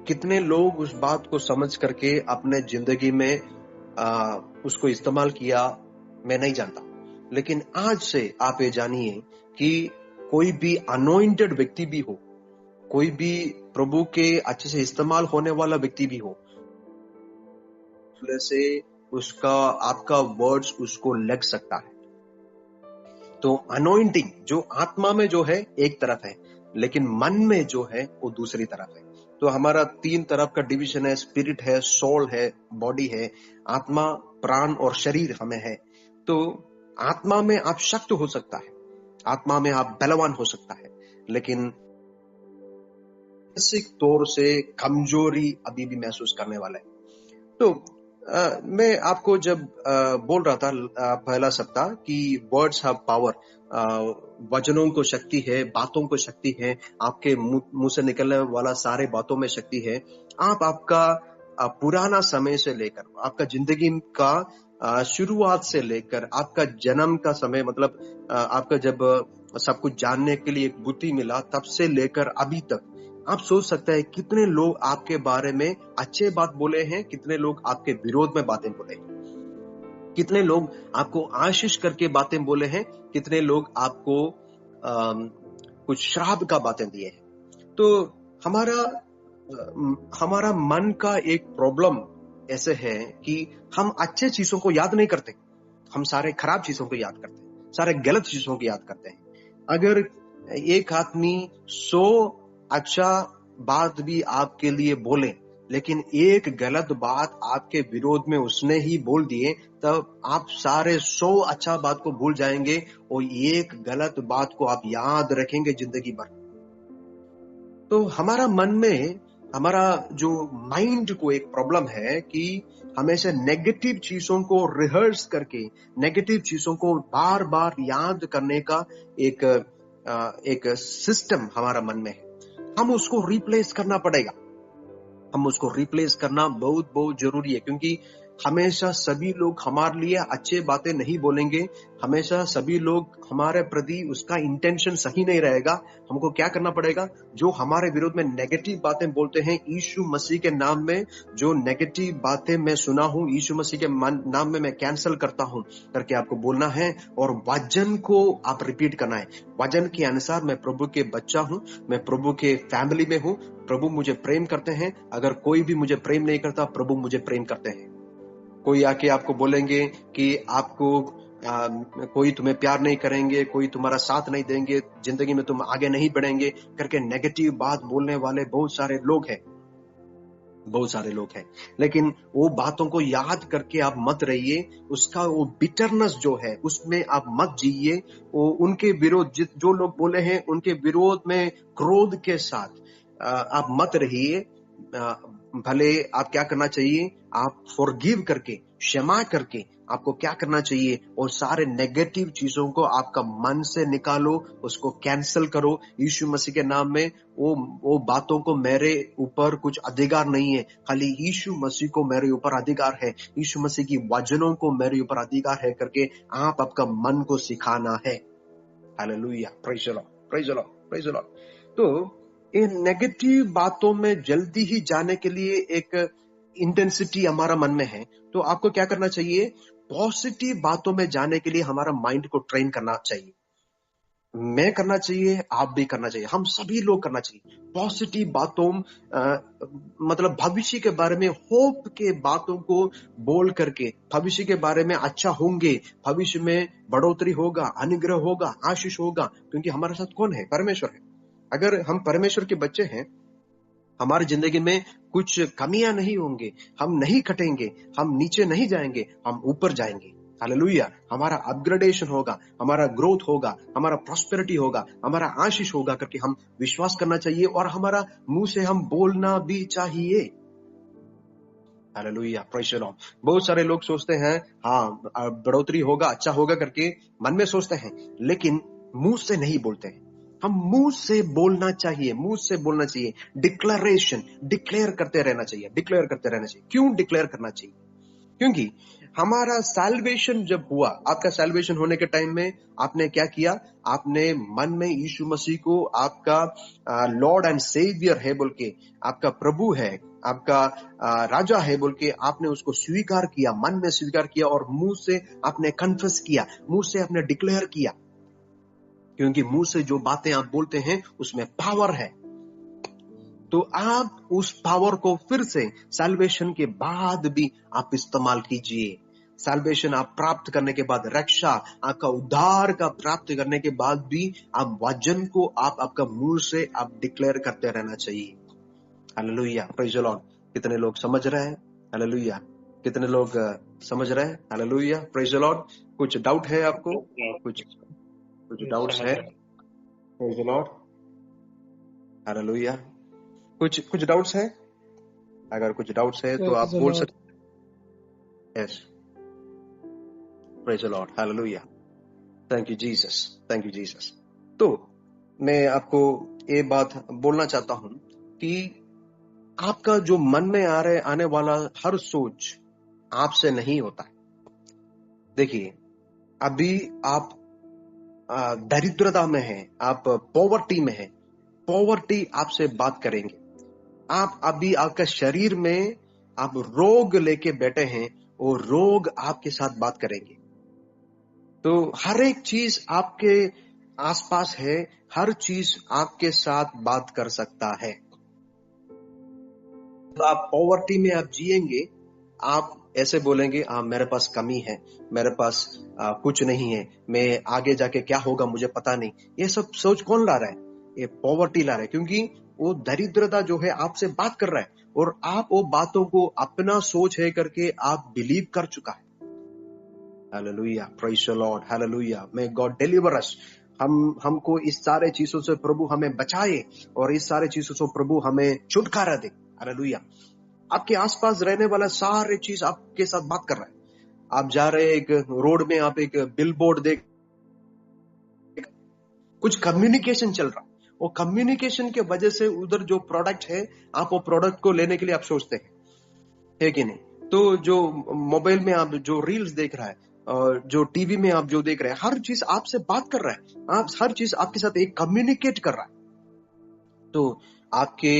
कितने लोग उस बात को समझ करके अपने जिंदगी में उसको इस्तेमाल किया मैं नहीं जानता, लेकिन आज से आप ये जानिए कि कोई भी अनॉइंटेड व्यक्ति भी हो, कोई भी प्रभु के अच्छे से इस्तेमाल होने वाला व्यक्ति भी हो, से उसका आपका वर्ड्स उसको लग सकता है। तो अनॉइंटिंग जो आत्मा में जो है एक तरफ है, लेकिन मन में जो है वो दूसरी तरफ है। तो हमारा 3 तरफ का डिवीजन है, स्पिरिट है, सोल है, बॉडी है, आत्मा, प्राण और शरीर हमें है। तो आत्मा में आप शक्त हो सकता है, आत्मा में आप बलवान हो सकता है, लेकिन मानसिक तौर से कमजोरी अभी भी महसूस करने वाला है। तो मैं आपको जब बोल रहा था पहला सप्ताह कि वर्ड्स हैव पावर, वचनों को शक्ति है, बातों को शक्ति है, आपके मुंह से निकलने वाला सारे बातों में शक्ति है। आप आपका पुराना समय से लेकर आपका जिंदगी का शुरुआत से लेकर आपका जन्म का समय, मतलब आपका जब सब कुछ जानने के लिए एक बुद्धि मिला तब से लेकर अभी तक आप सोच सकते हैं कितने लोग आपके बारे में अच्छे बात बोले हैं, कितने लोग आपके विरोध में बातें बोले हैं, कितने लोग आपको आशीष करके बातें बोले हैं, कितने लोग आपको कुछ श्राप का बातें दिए हैं। तो हमारा मन का एक प्रॉब्लम ऐसे है कि हम अच्छे चीजों को याद नहीं करते, हम सारे खराब चीजों को याद करते हैं, सारे गलत चीजों को याद करते हैं। अगर एक आदमी 100 अच्छा बात भी आपके लिए बोले, लेकिन एक गलत बात आपके विरोध में उसने ही बोल दिए, तब आप सारे 100 अच्छा बात को भूल जाएंगे और एक गलत बात को आप याद रखेंगे जिंदगी भर। तो हमारा मन में, हमारा जो माइंड को एक प्रॉब्लम है कि हमेशा नेगेटिव चीजों को रिहर्स करके, नेगेटिव चीजों को बार बार याद करने का एक सिस्टम हमारा मन में है। हम उसको रिप्लेस करना पड़ेगा, हम उसको रिप्लेस करना बहुत बहुत जरूरी है, क्योंकि हमेशा सभी लोग हमारे लिए अच्छे बातें नहीं बोलेंगे, हमेशा सभी लोग हमारे प्रति उसका इंटेंशन सही नहीं रहेगा। हमको क्या करना पड़ेगा? जो हमारे विरोध में नेगेटिव बातें बोलते हैं, यीशु मसीह के नाम में जो नेगेटिव बातें मैं सुना हूं, यीशु मसीह के नाम में मैं कैंसिल करता हूं करके आपको बोलना है, और वचन को आप रिपीट करना है। वचन के अनुसार मैं प्रभु के बच्चा हूं, मैं प्रभु के फैमिली में हूं, प्रभु मुझे प्रेम करते हैं। अगर कोई भी मुझे प्रेम नहीं करता, प्रभु मुझे प्रेम करते हैं। कोई आके आपको बोलेंगे कि आपको कोई तुम्हें प्यार नहीं करेंगे, कोई तुम्हारा साथ नहीं देंगे, जिंदगी में तुम आगे नहीं बढ़ेंगे करके नेगेटिव बात बोलने वाले बहुत सारे लोग हैं। बहुत सारे लोग हैं, लेकिन वो बातों को याद करके आप मत रहिए, उसका वो बिटरनेस जो है उसमें आप मत जिए। वो उनके विरोध जो लोग बोले हैं उनके विरोध में क्रोध के साथ आप मत रहिए। भले आप क्या करना चाहिए, आप फॉरगिव करके, क्षमा करके आपको क्या करना चाहिए, और सारे नेगेटिव चीजों को आपका मन से निकालो, उसको कैंसिल करो यीशु मसीह के नाम में। वो बातों को मेरे ऊपर कुछ अधिकार नहीं है, खाली यीशु मसीह को मेरे ऊपर अधिकार है, यीशु मसीह की वचनों को मेरे ऊपर अधिकार है करके आप आपका मन को सिखाना है। Hallelujah, praise the Lord, praise the Lord, praise the Lord. तो इन नेगेटिव बातों में जल्दी ही जाने के लिए एक इंटेंसिटी हमारा मन में है, तो आपको क्या करना चाहिए, पॉजिटिव बातों में जाने के लिए हमारा माइंड को ट्रेन करना चाहिए। मैं करना चाहिए, आप भी करना चाहिए, हम सभी लोग करना चाहिए पॉजिटिव बातों, मतलब भविष्य के बारे में, होप के बातों को बोल करके, भविष्य के बारे में अच्छा होंगे, भविष्य में बढ़ोतरी होगा, अनुग्रह होगा, आशीष होगा, क्योंकि हमारे साथ कौन है, परमेश्वर है। अगर हम परमेश्वर के बच्चे हैं, हमारी जिंदगी में कुछ कमियां नहीं होंगे, हम नहीं कटेंगे, हम नीचे नहीं जाएंगे, हम ऊपर जाएंगे। हालेलुया, हमारा अपग्रेडेशन होगा, हमारा ग्रोथ होगा, हमारा प्रॉस्पेरिटी होगा, हमारा आशीष होगा करके हम विश्वास करना चाहिए, और हमारा मुंह से हम बोलना भी चाहिए। Hallelujah, praise the Lord. बहुत सारे लोग सोचते हैं हाँ बढ़ोतरी होगा, अच्छा होगा करके मन में सोचते हैं, लेकिन मुंह से नहीं बोलते हैं। हम मुंह से बोलना चाहिए, मुंह से बोलना चाहिए, डिक्लेरेशन, डिक्लेयर करते रहना चाहिए, डिक्लेयर करते रहना चाहिए। क्यों डिक्लेयर करना चाहिए? क्योंकि हमारा सैल्वेशन जब हुआ, आपका सैल्वेशन होने के टाइम में आपने क्या किया, आपने मन में यीशु मसीह को आपका लॉर्ड एंड सेवियर है बोल के, आपका प्रभु है, आपका राजा है बोल के आपने उसको स्वीकार किया, मन में स्वीकार किया, और मुंह से आपने कन्फेस किया, मुंह से आपने डिक्लेयर किया। क्योंकि मुंह से जो बातें आप बोलते हैं उसमें पावर है। तो आप उस पावर को फिर से सैल्वेशन के बाद भी आप इस्तेमाल कीजिए। सैल्वेशन आप प्राप्त करने के बाद, रक्षा आपका उद्धार का प्राप्त करने के बाद भी आप वचन को आपका मुंह से आप डिक्लेयर करते रहना चाहिए। Hallelujah, praise the Lord. कितने लोग समझ रहे हैं? हालेलुया, कितने लोग समझ रहे हैं? Hallelujah, praise the Lord. कुछ डाउट है आपको? कुछ डाउट्स है? Praise the Lord, hallelujah. कुछ डाउट्स है? अगर कुछ डाउट्स है तो आप बोल सकते हैं। Yes, praise the Lord, hallelujah, thank you Jesus, thank you Jesus. तो मैं आपको ये बात बोलना चाहता हूं कि आपका जो मन में आने वाला हर सोच आपसे नहीं होता है। देखिए, अभी आप दरिद्रता में हैं, आप पॉवर्टी में हैं, पॉवर्टी आपसे बात करेंगे। आप अभी आपका शरीर में आप रोग लेके बैठे हैं, और रोग आपके साथ बात करेंगे। तो हर एक चीज आपके आसपास है, हर चीज आपके साथ बात कर सकता है। तो आप पॉवर्टी में आप जिएंगे, आप ऐसे बोलेंगे मेरे पास कमी है, मेरे पास कुछ नहीं है, मैं आगे जाके क्या होगा मुझे पता नहीं। ये सब सोच कौन ला रहा है? ये पॉवर्टी ला रहा है, क्योंकि वो दरिद्रता जो है आपसे बात कर रहा है, और आप वो बातों को अपना सोच है करके आप बिलीव कर चुका है। Hallelujah, praise the Lord, hallelujah, may God deliver us. हमको इस सारे चीजों से प्रभु हमें बचाए, और इस सारे चीजों से प्रभु हमें छुटकारा दे। हालेलुया। आपके आसपास रहने वाला सारे चीज आपके साथ बात कर रहा है। आप जा रहे हैं एक रोड में, आप एक बिलबोर्ड देख, कुछ कम्युनिकेशन चल रहा है, वो कम्युनिकेशन के वजह से उधर जो प्रोडक्ट है, आप वो प्रोडक्ट को लेने के लिए आप सोचते हैं, है कि नहीं? तो जो मोबाइल में आप जो रील्स देख रहा है, और जो टीवी में आप जो देख रहे हैं, हर चीज आपसे बात कर रहा है, हर चीज आपके साथ एक कम्युनिकेट कर रहा है। तो आपके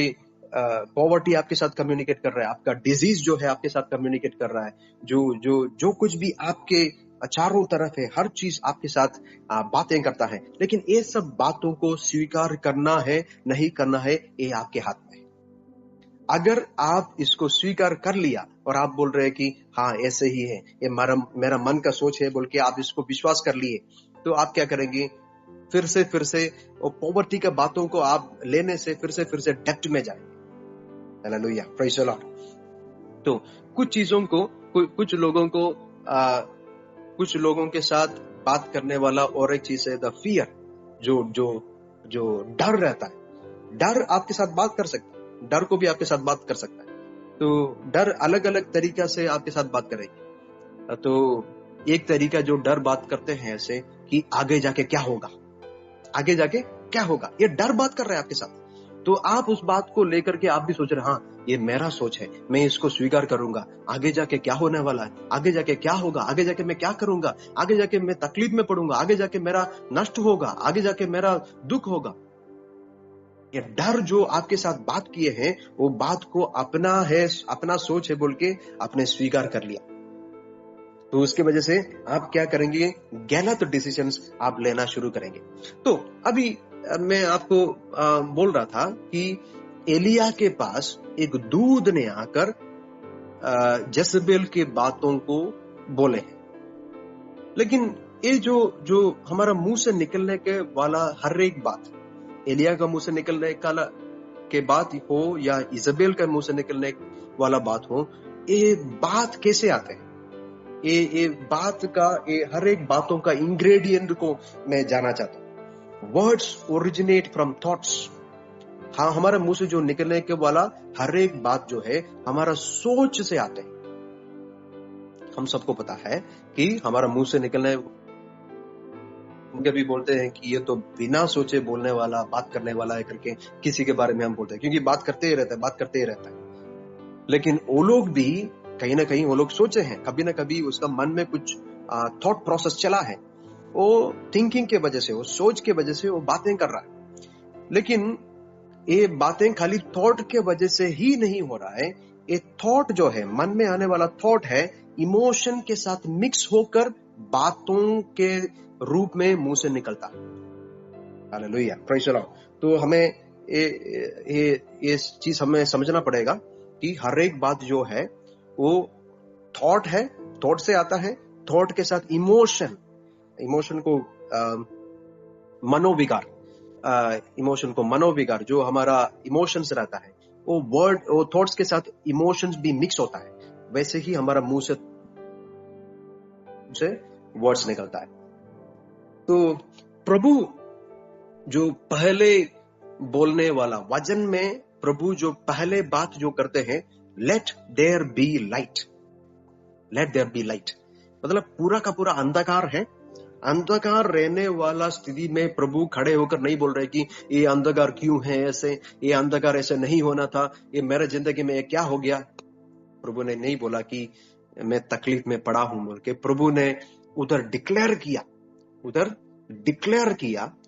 पॉवर्टी आपके साथ कम्युनिकेट कर रहा है, आपका डिजीज जो है आपके साथ कम्युनिकेट कर रहा है, जो कुछ भी आपके चारों तरफ है, हर चीज आपके साथ बातें करता है। लेकिन ये सब बातों को स्वीकार करना है, नहीं करना है, ये आपके हाथ में है। अगर आप इसको स्वीकार कर लिया और आप बोल रहे हैं कि हाँ ऐसे ही है, ये मेरा मन का सोच है बोल के आप इसको विश्वास कर लिए, तो आप क्या करेंगे? फिर से वो पॉवर्टी के बातों को आप लेने से फिर से डेप्थ में जाएंगे। Hallelujah, praise the Lord. तो कुछ चीजों को कुछ लोगों के साथ बात करने वाला और एक चीज है द फियर, जो जो जो डर रहता है। डर आपके साथ बात कर सकता है, डर को भी आपके साथ बात कर सकता है। तो डर अलग अलग तरीका से आपके साथ बात करेगी। तो एक तरीका जो डर बात करते हैं ऐसे कि आगे जाके क्या होगा, आगे जाके क्या होगा, ये डर बात कर रहा है आपके साथ। तो आप उस बात को लेकर के आप भी सोच रहे, हाँ ये मेरा सोच है, मैं इसको स्वीकार करूंगा, आगे जाके क्या होने वाला है, आगे जाके क्या होगा, आगे जाके मैं क्या करूंगा, आगे जाके मैं तकलीफ में पड़ूंगा, आगे जाके मेरा नष्ट होगा, आगे जाके मेरा दुख होगा। ये डर जो आपके साथ बात किए हैं, वो बात को अपना है, अपना सोच है बोल के आपने स्वीकार कर लिया। तो उसके वजह से आप क्या करेंगे, गलत डिसीजंस आप लेना शुरू करेंगे। तो अभी मैं आपको बोल रहा था कि एलिया के पास एक दूत ने आकर जज़ेबेल के बातों को बोले हैं, लेकिन ये जो हमारा मुंह से निकलने के वाला हर एक बात, एलिया का मुंह से निकलने के बात हो या इजबेल का मुंह से निकलने वाला बात हो, ये बात कैसे आते हैं, ये बात का, ये हर एक बातों का इंग्रेडिएंट को मैं जानना चाहता हूँ। Words originate from thoughts. हाँ, हमारे मुंह से जो निकलने के वाला हर एक बात जो है हमारा सोच से आते हैं। हम सबको पता है कि हमारा मुंह से निकलने, कभी बोलते हैं कि ये तो बिना सोचे बोलने वाला, बात करने वाला है करके किसी के बारे में हम बोलते हैं, क्योंकि बात करते ही रहता है। लेकिन वो लोग भी कहीं ना कहीं वो लोग सोचे हैं, कभी ना कभी उसका मन में कुछ थॉट प्रोसेस चला है, वो थिंकिंग के वजह से, वो सोच के वजह से वो बातें कर रहा है। लेकिन ये बातें खाली थॉट के वजह से ही नहीं हो रहा है। ये थॉट जो है, मन में आने वाला थॉट है, इमोशन के साथ मिक्स होकर बातों के रूप में मुंह से निकलता है। Hallelujah, praise the Lord. तो हमें ये चीज हमें समझना पड़ेगा कि हर एक बात जो है वो थॉट है, थॉट से आता है, थॉट के साथ इमोशन को मनोविकार जो हमारा इमोशंस रहता है, वो थॉट्स के साथ इमोशंस भी मिक्स होता है। वैसे ही हमारा मुंह से वर्ड्स निकलता है। तो प्रभु जो पहले बोलने वाला वचन में, प्रभु जो पहले बात जो करते हैं, let there be light, let there be light, मतलब पूरा का पूरा अंधकार है। अंधकार रहने वाला स्थिति में प्रभु खड़े होकर नहीं बोल रहे कि ये अंधकार क्यों है ऐसे, ये अंधकार ऐसे नहीं होना था, ये मेरे जिंदगी में क्या हो गया। प्रभु ने नहीं बोला कि मैं तकलीफ में पड़ा हूं बोल के। प्रभु ने उधर डिक्लेयर किया,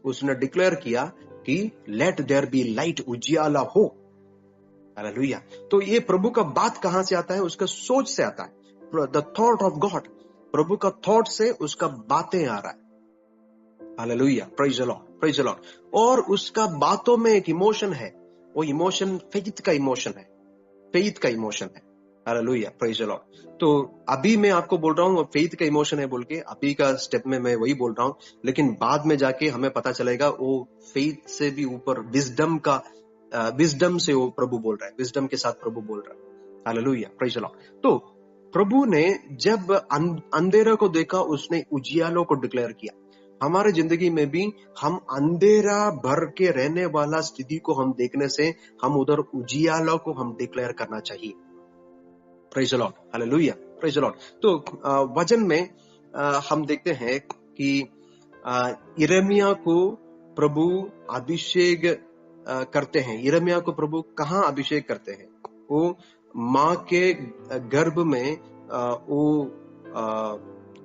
उसने डिक्लेयर किया कि लेट देयर बी लाइट, उजियाला हो। हालेलुया। तो ये प्रभु का बात कहां से आता है, उसका सोच से आता है। द थॉट ऑफ गॉड, प्रभु का थॉट से उसका बातें आ रहा है। Hallelujah, praise the Lord, praise the Lord. और उसका बातों में एक इमोशन है, वो इमोशन फेथ का इमोशन है। Hallelujah, praise the Lord. तो अभी मैं आपको बोल रहा हूँ फेथ का इमोशन है बोल के, अभी का स्टेप में मैं वही बोल रहा हूँ, लेकिन बाद में जाके हमें पता चलेगा वो फेथ से भी ऊपर विजडम से वो प्रभु बोल रहा है, विजडम के साथ प्रभु बोल रहा है। Hallelujah, praise the Lord. तो प्रभु ने जब अंधेरा को देखा, उसने उजियालों को डिक्लेयर किया। हमारे जिंदगी में भी हम अंधेरा भर के रहने वाला स्थिति को हम देखने से हम उधर उजियालों को हम डिक्लेयर करना चाहिए। Praise the Lord, hallelujah, praise the Lord. तो वचन में हम देखते हैं कि यिर्मयाह को प्रभु अभिषेक करते हैं। यिर्मयाह को प्रभु कहाँ अभिषेक करते हैं? वो माँ के गर्भ में वो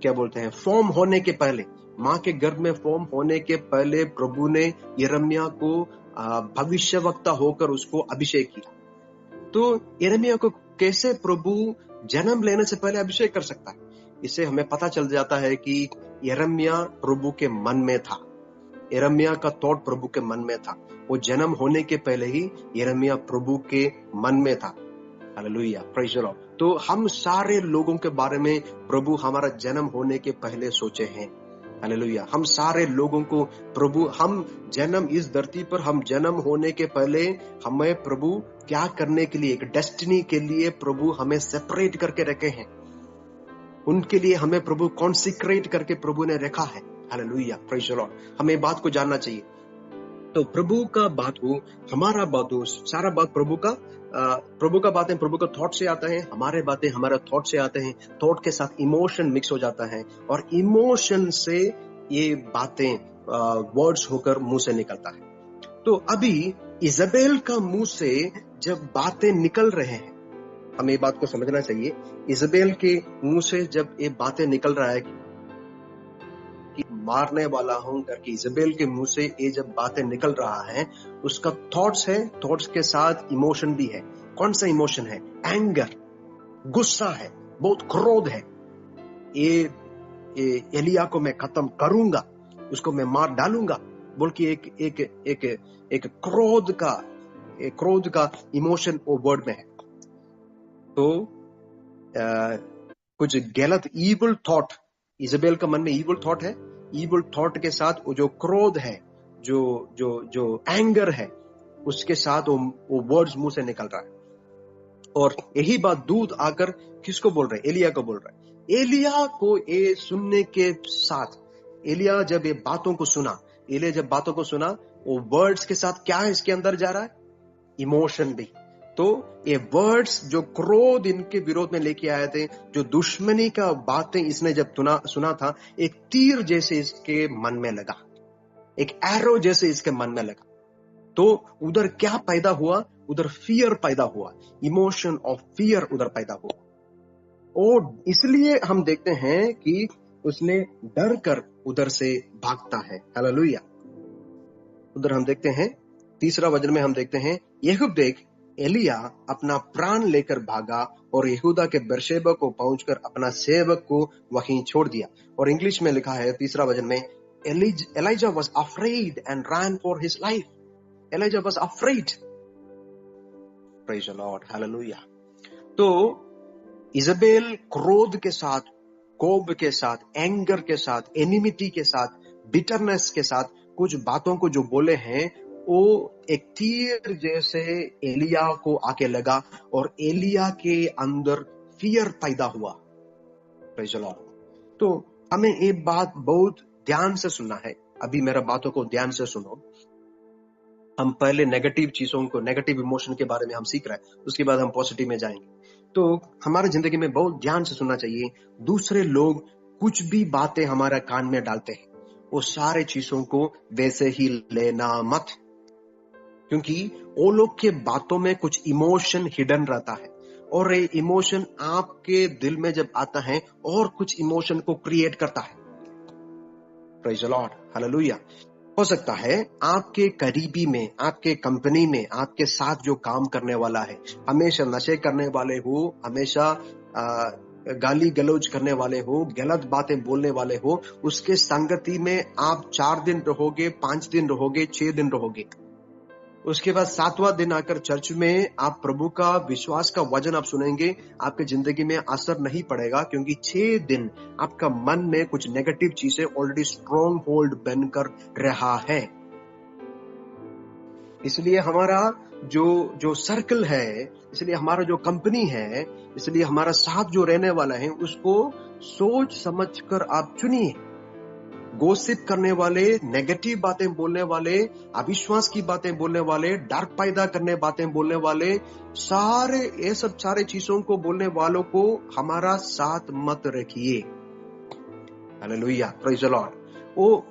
क्या बोलते हैं, फॉर्म होने के पहले, माँ के गर्भ में फॉर्म होने के पहले प्रभु ने यिर्मयाह को भविष्यवक्ता होकर उसको अभिषेक किया। तो यिर्मयाह को कैसे प्रभु जन्म लेने से पहले अभिषेक कर सकता है? इससे हमें पता चल जाता है कि यिर्मयाह प्रभु के मन में था, यिर्मयाह का थॉट प्रभु के मन में था। वो जन्म होने के पहले ही यिर्मयाह प्रभु के मन में था। Hallelujah, praise the Lord. तो हम सारे लोगों के बारे में प्रभु हमारा जन्म होने के पहले सोचे हैं। हालेलुया। हम सारे लोगों को प्रभु, हम जन्म इस धरती पर, हम जन्म होने के पहले हमें प्रभु क्या करने के लिए, एक डेस्टिनी के लिए प्रभु हमें सेपरेट करके रखे हैं। उनके लिए हमें प्रभु कॉन्सिक्रेट करके प्रभु ने रखा है। Hallelujah, praise the Lord. हमें बात को जानना चाहिए। तो प्रभु का बात हो, हमारा बात हो, सारा बात प्रभु का बातें प्रभु का थॉट से आता है, हमारे बातें हमारा थॉट से आते हैं, थॉट के साथ इमोशन मिक्स हो जाता है और इमोशन से ये बातें वर्ड्स होकर मुंह से निकलता है। तो अभी इजाबेल का मुंह से जब बातें निकल रहे हैं, हमें ये बात को समझना चाहिए। इजाबेल के मुंह से जब ये बातें निकल रहा है कि मारने वाला हूं करके, इजाबेल के मुंह से ये जब बातें निकल रहा है, उसका थॉट्स है, थॉट्स के साथ इमोशन भी है। कौन सा इमोशन है? एंगर, गुस्सा है, बहुत क्रोध है। ये एलिया को मैं खत्म करूंगा, उसको मैं मार डालूंगा बोल के एक क्रोध का इमोशन वो वर्ड में है। तो कुछ गलत ईवल थॉट, इजाबेल का मन में ईवल थॉट है, ईवल थॉट के साथ वो जो क्रोध है, जो एंगर है, उसके साथ वो वर्ड्स मुंह से निकल रहा है। और यही बात दूत आकर किसको बोल रहे? एलिया को बोल रहा है। एलिया को ये सुनने के साथ, एलिया जब ये बातों को सुना, वो वर्ड्स के साथ क्या है इसके अंदर जा रहा है? इमोशन भी। तो ये वर्ड्स जो क्रोध इनके विरोध में लेके आए थे, जो दुश्मनी का बातें इसने जब सुना था, एक तीर जैसे इसके मन में लगा, एक एरो जैसे इसके मन में लगा। तो उधर क्या पैदा हुआ? उधर फियर पैदा हुआ, इमोशन ऑफ फियर उधर पैदा हुआ। और इसलिए हम देखते हैं कि उसने डर कर उधर से भागता है। हालेलुया। उधर हम देखते हैं 3 वचन में हम देखते हैं, यहूब देख एलिया अपना प्राण लेकर भागा और यहूदा के बेरशेबा को पहुंचकर अपना सेवक को वहीं छोड़ दिया। और इंग्लिश में लिखा है 3 वचन में, Elijah was afraid and ran for his life. Elijah was afraid. Praise the Lord. Hallelujah. तो इजाबेल क्रोध के साथ, कोप के साथ, एंगर के साथ, एनिमिटी के साथ, बिटरनेस के साथ कुछ बातों को जो बोले हैं, वो एक तीर जैसे एलिया को आके लगा और एलिया के अंदर फियर पैदा हुआ। Praise the Lord. तो हमें ये बात बहुत ध्यान से सुनना है। अभी मेरा बातों को ध्यान से सुनो। हम पहले नेगेटिव चीजों को, नेगेटिव इमोशन के बारे में हम सीख रहे हैं, उसके बाद हम पॉजिटिव में जाएंगे। तो हमारी जिंदगी में बहुत ध्यान से सुनना चाहिए। दूसरे लोग कुछ भी बातें हमारे कान में डालते हैं, वो सारे चीजों को वैसे ही लेना मत, क्योंकि वो लोग के बातों में कुछ इमोशन हिडन रहता है और ये इमोशन आपके दिल में जब आता है और कुछ इमोशन को क्रिएट करता है। Praise the Lord. हालेलुया। हो सकता है आपके करीबी में, आपके कंपनी में, आपके साथ जो काम करने वाला है, हमेशा नशे करने वाले हो, हमेशा गाली गलौज करने वाले हो, गलत बातें बोलने वाले हो, उसके संगति में आप 4 दिन रहोगे, 5 दिन रहोगे, 6 दिन रहोगे। उसके बाद 7वां दिन आकर चर्च में आप प्रभु का विश्वास का वचन आप सुनेंगे, आपके जिंदगी में असर नहीं पड़ेगा, क्योंकि 6 दिन आपका मन में कुछ नेगेटिव चीजें ऑलरेडी स्ट्रॉन्ग होल्ड बनकर रहा है। इसलिए हमारा जो सर्कल है, इसलिए हमारा जो कंपनी है, इसलिए हमारा साथ जो रहने वाला है, उसको सोच समझ कर आप चुनिए। गोसिप करने वाले, नेगेटिव बातें बोलने वाले, अविश्वास की बातें बोलने वाले, डर पैदा करने बातें बोलने वाले, ये सब सारे चीजों को बोलने वालों को हमारा साथ मत रखिए। Hallelujah, praise the Lord.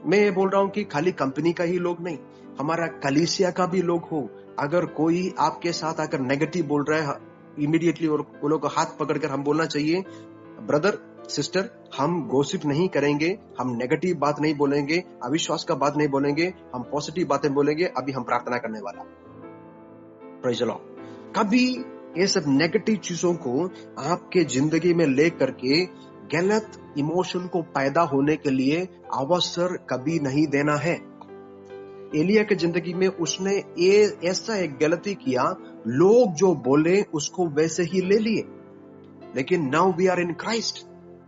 मैं ये बोल रहा हूं कि खाली कंपनी का ही लोग नहीं, हमारा कलीसिया का भी लोग हो। अगर कोई आपके साथ आकर नेगेटिव बोल रहा है, इमीडिएटली और वो लोग को हाथ पकड़कर हम बोलना चाहिए, ब्रदर सिस्टर, हम गॉसिप नहीं करेंगे, हम नेगेटिव बात नहीं बोलेंगे, अविश्वास का बात नहीं बोलेंगे, हम पॉजिटिव बातें बोलेंगे। अभी हम प्रार्थना करने वाला। Praise the Lord. कभी ये सब नेगेटिव चीजों को आपके जिंदगी में ले करके गलत इमोशन को पैदा होने के लिए अवसर कभी नहीं देना है। एलिया के जिंदगी में उसने ऐसा एक गलती किया, लोग जो बोले उसको वैसे ही ले लिए। लेकिन now we are in Christ,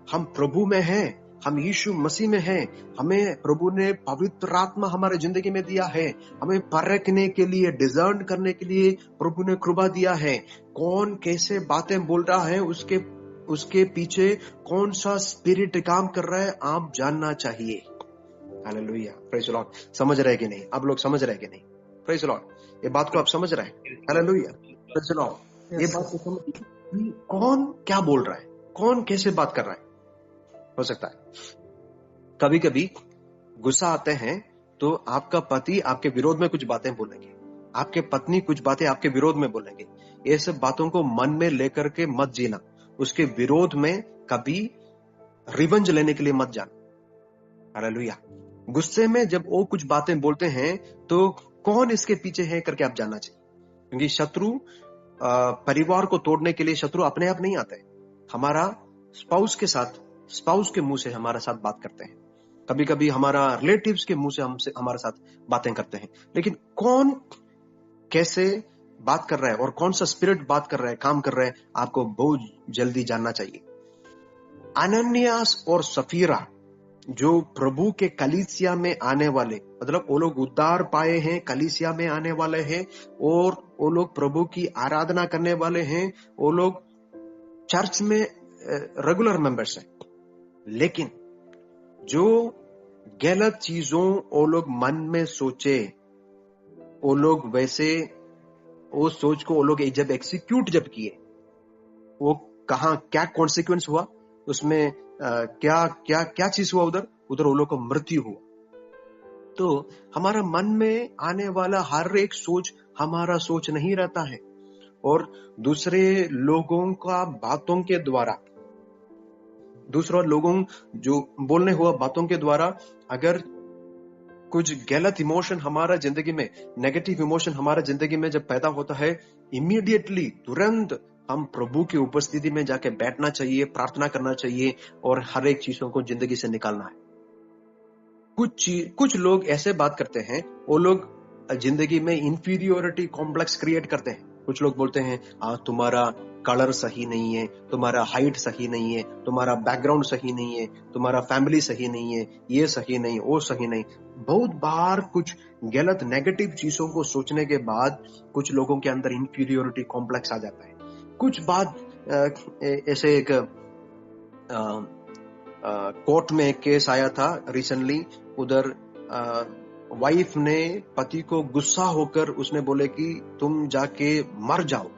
हम प्रभु में हैं, हम यीशु मसीह में हैं, हमें प्रभु ने पवित्र आत्मा हमारे जिंदगी में दिया है, हमें परखने के लिए, डिजर्न करने के लिए प्रभु ने कृपा दिया है। कौन कैसे बातें बोल रहा है, उसके पीछे कौन सा स्पिरिट काम कर रहा है, आप जानना चाहिए। Hallelujah, praise the Lord. समझ रहे कि नहीं? आप लोग समझ रहे कि नहीं? Praise the Lord. ये बात को आप समझ रहे हैं? Hallelujah, praise the Lord. ये बात को समझ, कौन क्या बोल रहा है, कौन कैसे बात कर रहा है। हो सकता है कभी कभी गुस्सा आते हैं तो आपका पति आपके विरोध में कुछ बातें बोलेंगे, आपके पत्नी कुछ बातें आपके विरोध में बोलेंगे। ये सब बातों को मन में लेकर के मत जीना, उसके विरोध में कभी रिवेंज लेने के लिए मत जाना। हालेलुया। गुस्से में जब वो कुछ बातें बोलते हैं तो कौन इसके पीछे है करके आप जानना चाहिए, क्योंकि शत्रु परिवार को तोड़ने के लिए शत्रु अपने आप नहीं आते। हमारा स्पाउस के मुंह से हमारे साथ बात करते हैं, कभी कभी हमारा रिलेटिव्स के मुंह से हमारे साथ बातें करते हैं। लेकिन कौन कैसे बात कर रहा है और कौन सा स्पिरिट बात कर रहा है, काम कर रहा है, आपको बहुत जल्दी जानना चाहिए। अनन्यास और सफीरा जो प्रभु के कलीसिया में आने वाले, मतलब वो लोग उद्धार पाए हैं, कलीसिया में आने वाले हैं और वो लोग प्रभु की आराधना करने वाले हैं, वो लोग चर्च में रेगुलर मेंबर्स हैं। लेकिन जो गलत चीजों वो लोग मन में सोचे, वो लोग वैसे वो सोच को वो लोग जब एग्जीक्यूट जब किए, वो कहां क्या कॉन्सिक्वेंस हुआ, उसमें क्या क्या क्या चीज हुआ, उधर वो लोग को मृत्यु हुआ। तो हमारा मन में आने वाला हर एक सोच हमारा सोच नहीं रहता है, और दूसरे लोगों का बातों के द्वारा, दूसरा लोगों जो बोलने हुआ बातों के द्वारा अगर कुछ गलत इमोशन हमारा जिंदगी में, नेगेटिव इमोशन हमारा जिंदगी में जब पैदा होता है, इमीडिएटली तुरंत हम प्रभु की उपस्थिति में जाके बैठना चाहिए, प्रार्थना करना चाहिए और हर एक चीजों को जिंदगी से निकालना है। कुछ लोग ऐसे बात करते हैं, वो लोग जिंदगी में इंफीरियोरिटी कॉम्प्लेक्स क्रिएट करते हैं। कुछ लोग बोलते हैं तुम्हारा कलर सही नहीं है, तुम्हारा हाइट सही नहीं है, तुम्हारा बैकग्राउंड सही नहीं है, तुम्हारा फैमिली सही नहीं है, ये सही नहीं, वो सही नहीं। बहुत बार कुछ गलत नेगेटिव चीजों को सोचने के बाद कुछ लोगों के अंदर इंफीरियोरिटी कॉम्प्लेक्स आ जाता है। कुछ बात ऐसे एक कोर्ट में एक केस आया था रिसेंटली, उधर वाइफ ने पति को गुस्सा होकर उसने बोले कि तुम जाके मर जाओ,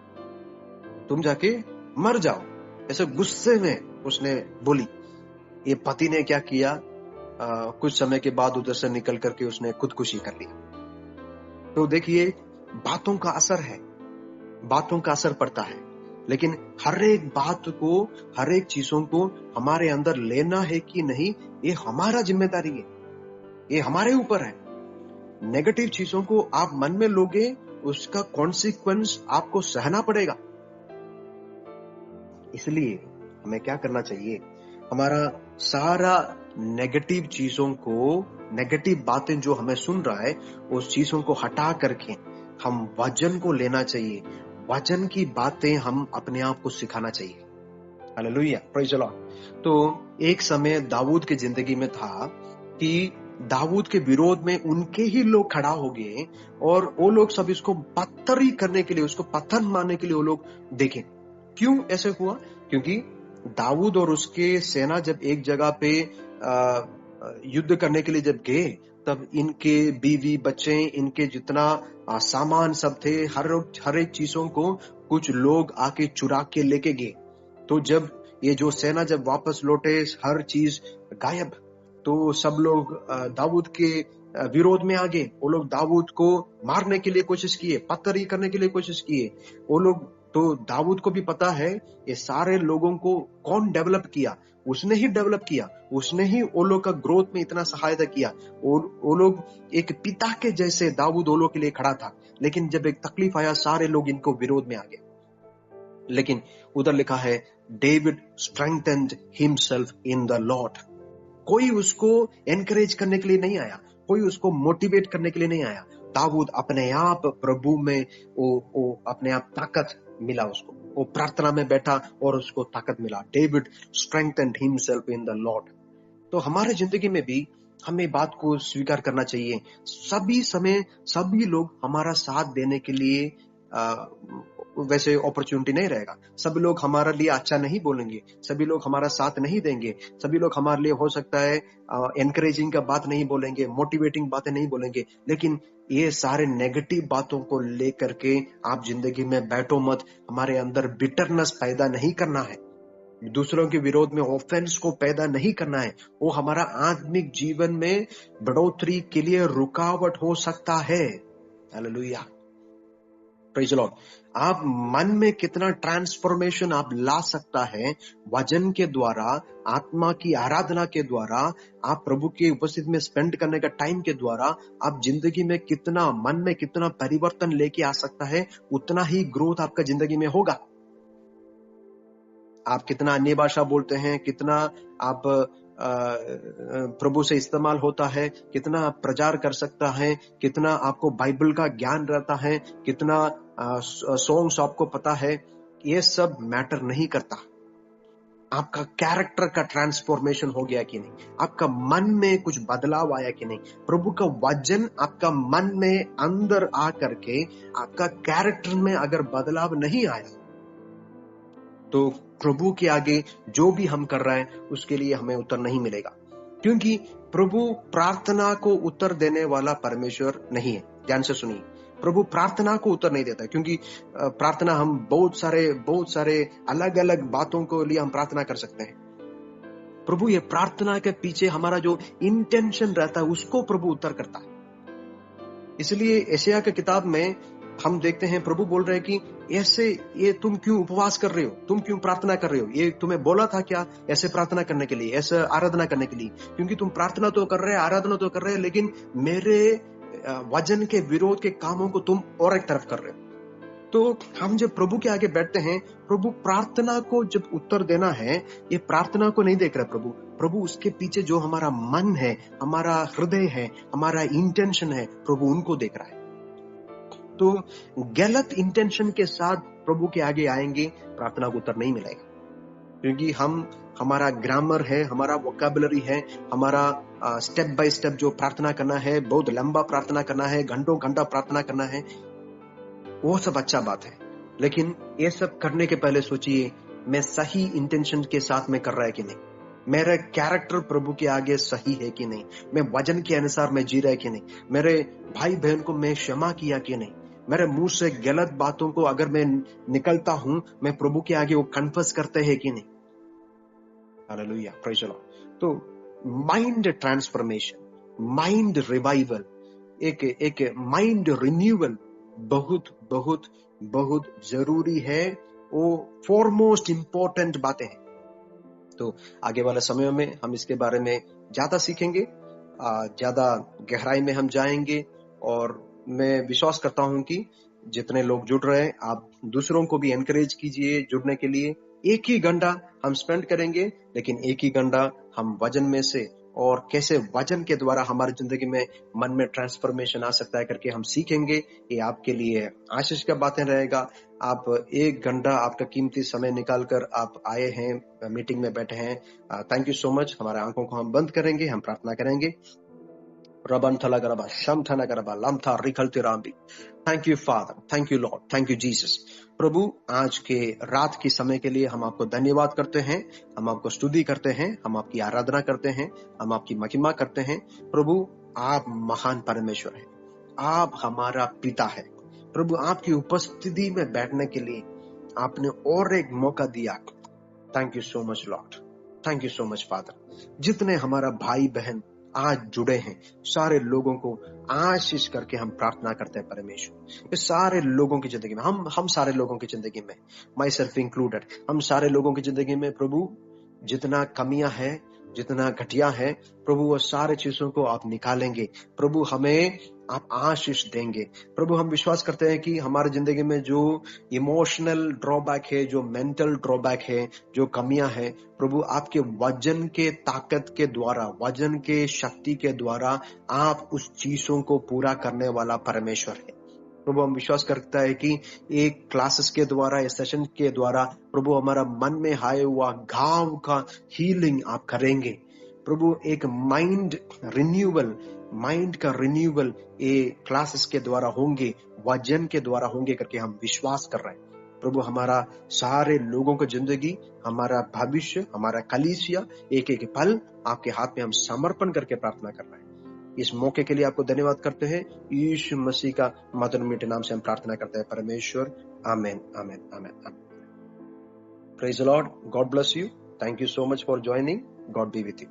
तुम जाके मर जाओ, ऐसे गुस्से में उसने बोली। ये पति ने क्या किया, कुछ समय के बाद उधर से निकल करके उसने खुदकुशी कर लिया। तो देखिए बातों का असर है, बातों का असर पड़ता है। लेकिन हर एक बात को, हर एक चीजों को हमारे अंदर लेना है कि नहीं, ये हमारा जिम्मेदारी है, ये हमारे ऊपर है। नेगेटिव चीजों को आप मन में लोगे, उसका कॉन्सिक्वेंस आपको सहना पड़ेगा। इसलिए हमें क्या करना चाहिए, हमारा सारा नेगेटिव चीजों को, नेगेटिव बातें जो हमें सुन रहा है, उस चीजों को हटा करके हम वचन को लेना चाहिए। वचन की बातें हम अपने आप को सिखाना चाहिए। Hallelujah, praise the Lord. तो एक समय दाऊद की जिंदगी में था कि दाऊद के विरोध में उनके ही लोग खड़ा हो गए और वो लोग सब इसको पत्थरी करने के लिए, उसको पत्थर मारने के लिए वो लोग देखे। क्यों ऐसे हुआ? क्योंकि दाऊद और उसके सेना जब एक जगह पे युद्ध करने के लिए जब गए, तब इनके बीवी बच्चे, इनके जितना सामान सब थे, हर एक चीजों को कुछ लोग आके चुरा के लेके गए। तो जब ये जो सेना जब वापस लौटे, हर चीज गायब। तो सब लोग दाऊद के विरोध में आ गए। वो लोग दाऊद को मारने के लिए कोशिश किए, पत्थरी करने के लिए कोशिश किए। वो लोग, तो दाऊद को भी पता है ये सारे लोगों को कौन डेवलप किया, उसने ही डेवलप किया, उसने ही वो लोग का ग्रोथ में इतना सहायता किया। वो लोग एक पिता के जैसे दाऊद वो लोग के लिए खड़ा था। लेकिन जब एक तकलीफ आया, सारे लोग इनको विरोध में आ गए। लेकिन उधर लिखा है, David strengthened himself in the Lord. कोई उसको एनकरेज करने के लिए नहीं आया, कोई उसको मोटिवेट करने के लिए नहीं आया। दाऊद अपने आप प्रभु में वो अपने आप ताकत मिला उसको, वो प्रार्थना में बैठा और उसको ताकत मिला। David strengthened himself in the Lord. तो हमारे जिंदगी में भी हमें बात को स्वीकार करना चाहिए। सभी समय सभी लोग हमारा साथ देने के लिए वैसे अपॉर्चुनिटी नहीं रहेगा। सभी लोग हमारे लिए अच्छा नहीं बोलेंगे, सभी लोग हमारा साथ नहीं देंगे, सभी लोग हमारे लिए हो सकता है एनकरेजिंग का बात नहीं बोलेंगे, मोटिवेटिंग बातें नहीं बोलेंगे। लेकिन ये सारे नेगेटिव बातों को लेकर के आप जिंदगी में बैठो मत। हमारे अंदर बिटरनेस पैदा नहीं करना है, दूसरों के विरोध में ऑफेंस को पैदा नहीं करना है। वो हमारा आत्मिक जीवन में बढ़ोतरी के लिए रुकावट हो सकता है। Hallelujah, praise the Lord. आप मन में कितना ट्रांसफॉर्मेशन आप ला सकता है वचन के द्वारा, आत्मा की आराधना के द्वारा, आप प्रभु की उपस्थिति में स्पेंड करने का टाइम के द्वारा आप जिंदगी में कितना, मन में कितना परिवर्तन लेके आ सकता है, उतना ही ग्रोथ आपका जिंदगी में होगा। आप कितना अन्य भाषा बोलते हैं, कितना आप प्रभु से इस्तेमाल होता है, कितना प्रचार कर सकता है, कितना आपको बाइबल का ज्ञान रहता है, कितना सॉन्ग्स आपको पता है, ये सब मैटर नहीं करता। आपका कैरेक्टर का ट्रांसफॉर्मेशन हो गया कि नहीं, आपका मन में कुछ बदलाव आया कि नहीं, प्रभु का वचन आपका मन में अंदर आ करके आपका कैरेक्टर में अगर बदलाव नहीं आया तो प्रभु के आगे जो भी हम कर रहे हैं उसके लिए हमें उत्तर नहीं मिलेगा। क्योंकि प्रभु प्रार्थना को उत्तर देने वाला परमेश्वर नहीं है। ध्यान से सुनिए, प्रभु प्रार्थना को उत्तर नहीं देता। क्योंकि प्रार्थना हम बहुत सारे अलग अलग बातों को लिए हम प्रार्थना कर सकते हैं। प्रभु ये प्रार्थना के पीछे हमारा जो इंटेंशन रहता है उसको प्रभु उत्तर करता है। इसलिए यशायाह की किताब में हम देखते हैं प्रभु बोल रहे हैं कि ऐसे ये तुम क्यों उपवास कर रहे हो, तुम क्यों प्रार्थना कर रहे हो, ये तुम्हें बोला था क्या ऐसे प्रार्थना करने के लिए, ऐसे आराधना करने के लिए? क्योंकि तुम प्रार्थना तो कर रहे हैं, आराधना तो कर रहे हैं, लेकिन मेरे वचन के विरोध के कामों को तुम और एक तरफ कर रहे हो। तो हम जब प्रभु के आगे बैठते हैं, प्रभु प्रार्थना को जब उत्तर देना है, ये प्रार्थना को नहीं देख रहा प्रभु उसके पीछे जो हमारा मन है, हमारा हृदय है, हमारा इंटेंशन है, प्रभु उनको देख रहा है। तो गलत इंटेंशन के साथ प्रभु के आगे आएंगे, प्रार्थना को उत्तर नहीं मिलेगा। क्योंकि हमारा ग्रामर है, हमारा वोकैबुलरी है, हमारा स्टेप बाय स्टेप जो प्रार्थना करना है, बहुत लंबा प्रार्थना करना है, घंटों घंटा प्रार्थना करना है, वो सब अच्छा बात है। लेकिन ये सब करने के पहले सोचिए, मैं सही इंटेंशन के साथ में कर रहा है कि नहीं, मेरा कैरेक्टर प्रभु के आगे सही है कि नहीं, मैं वचन के अनुसार मैं जी रहा है कि नहीं, मेरे भाई बहन को मैं क्षमा किया कि नहीं, मेरे मुंह से गलत बातों को अगर मैं निकलता हूं, मैं प्रभु के आगे वो कन्फेस करते हैं कि नहीं। Hallelujah, praise the Lord. तो माइंड ट्रांसफॉर्मेशन, माइंड रिवाइवल, एक माइंड रिन्यूअल बहुत बहुत बहुत जरूरी है। वो फॉरमोस्ट इंपॉर्टेंट बातें हैं। तो आगे वाले समय में हम इसके बारे में ज्यादा सीखेंगे, ज्यादा गहराई में हम जाएंगे। और मैं विश्वास करता हूं कि जितने लोग जुड़ रहे हैं, आप दूसरों को भी एनकरेज कीजिए जुड़ने के लिए। एक ही घंटा हम स्पेंड करेंगे, लेकिन एक ही घंटा हम वचन में से और कैसे वचन के द्वारा हमारी जिंदगी में मन में ट्रांसफॉर्मेशन आ सकता है करके हम सीखेंगे। ये आपके लिए आशीष का बातें रहेगा। आप एक घंटा आपका कीमती समय निकाल कर आप आए हैं, मीटिंग में बैठे हैं, थैंक यू सो मच। हमारे आंखों को हम बंद करेंगे, हम प्रार्थना करेंगे। रबन थला गरबा शम थना गरबा लम था रिखलते रामबी। Thank you Father, thank you Lord, thank you Jesus. प्रभु आज के रात के समय के लिए हम आपको धन्यवाद करते हैं, हम आपको स्तुति करते हैं, हम आपकी आराधना करते हैं, हम आपकी महिमा करते हैं। प्रभु आप महान परमेश्वर हैं, आप हमारा पिता है। प्रभु आपकी उपस्थिति में बैठने के लिए आपने और एक मौका दिया। Thank you so much Lord, thank you so much father. जितने हमारा भाई बहन आज जुड़े हैं, सारे लोगों को आशीष करके हम प्रार्थना करते हैं परमेश्वर। सारे लोगों की जिंदगी में, हम सारे लोगों की जिंदगी में, माई सेल्फ इंक्लूडेड, हम सारे लोगों की जिंदगी में प्रभु जितना कमियां है, जितना घटिया है, प्रभु वो सारे चीजों को आप निकालेंगे। प्रभु हमें आप आशीष देंगे। प्रभु हम विश्वास करते हैं कि हमारी जिंदगी में जो इमोशनल ड्रॉबैक है, जो मेंटल ड्रॉबैक है, जो कमियां है, प्रभु आपके वचन के ताकत के द्वारा, वचन के शक्ति के द्वारा आप उस चीजों को पूरा करने वाला परमेश्वर है। प्रभु हम विश्वास करता है कि एक क्लासेस के द्वारा, इस सेशन के द्वारा प्रभु हमारा मन में आए हुआ घाव का हीलिंग आप करेंगे। प्रभु एक माइंड का रिन्यूअल ये क्लासेस के द्वारा होंगे, वचन के द्वारा होंगे करके हम विश्वास कर रहे हैं। प्रभु हमारा सारे लोगों की जिंदगी, हमारा भविष्य, हमारा कलीसिया, एक एक पल आपके हाथ में हम समर्पण करके प्रार्थना कर रहे हैं। इस मौके के लिए आपको धन्यवाद करते हैं। यीशु मसीह का मधुर मीठे नाम से हम प्रार्थना करते हैं परमेश्वर। आमेन, आमेन, आमेन। Praise the Lord. God bless you. Thank you so much for joining. God be with you.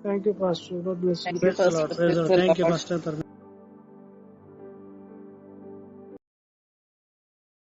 Thank you, Pastor. God bless you. Praise the Lord. Praise the Lord. Thank you, Pastor.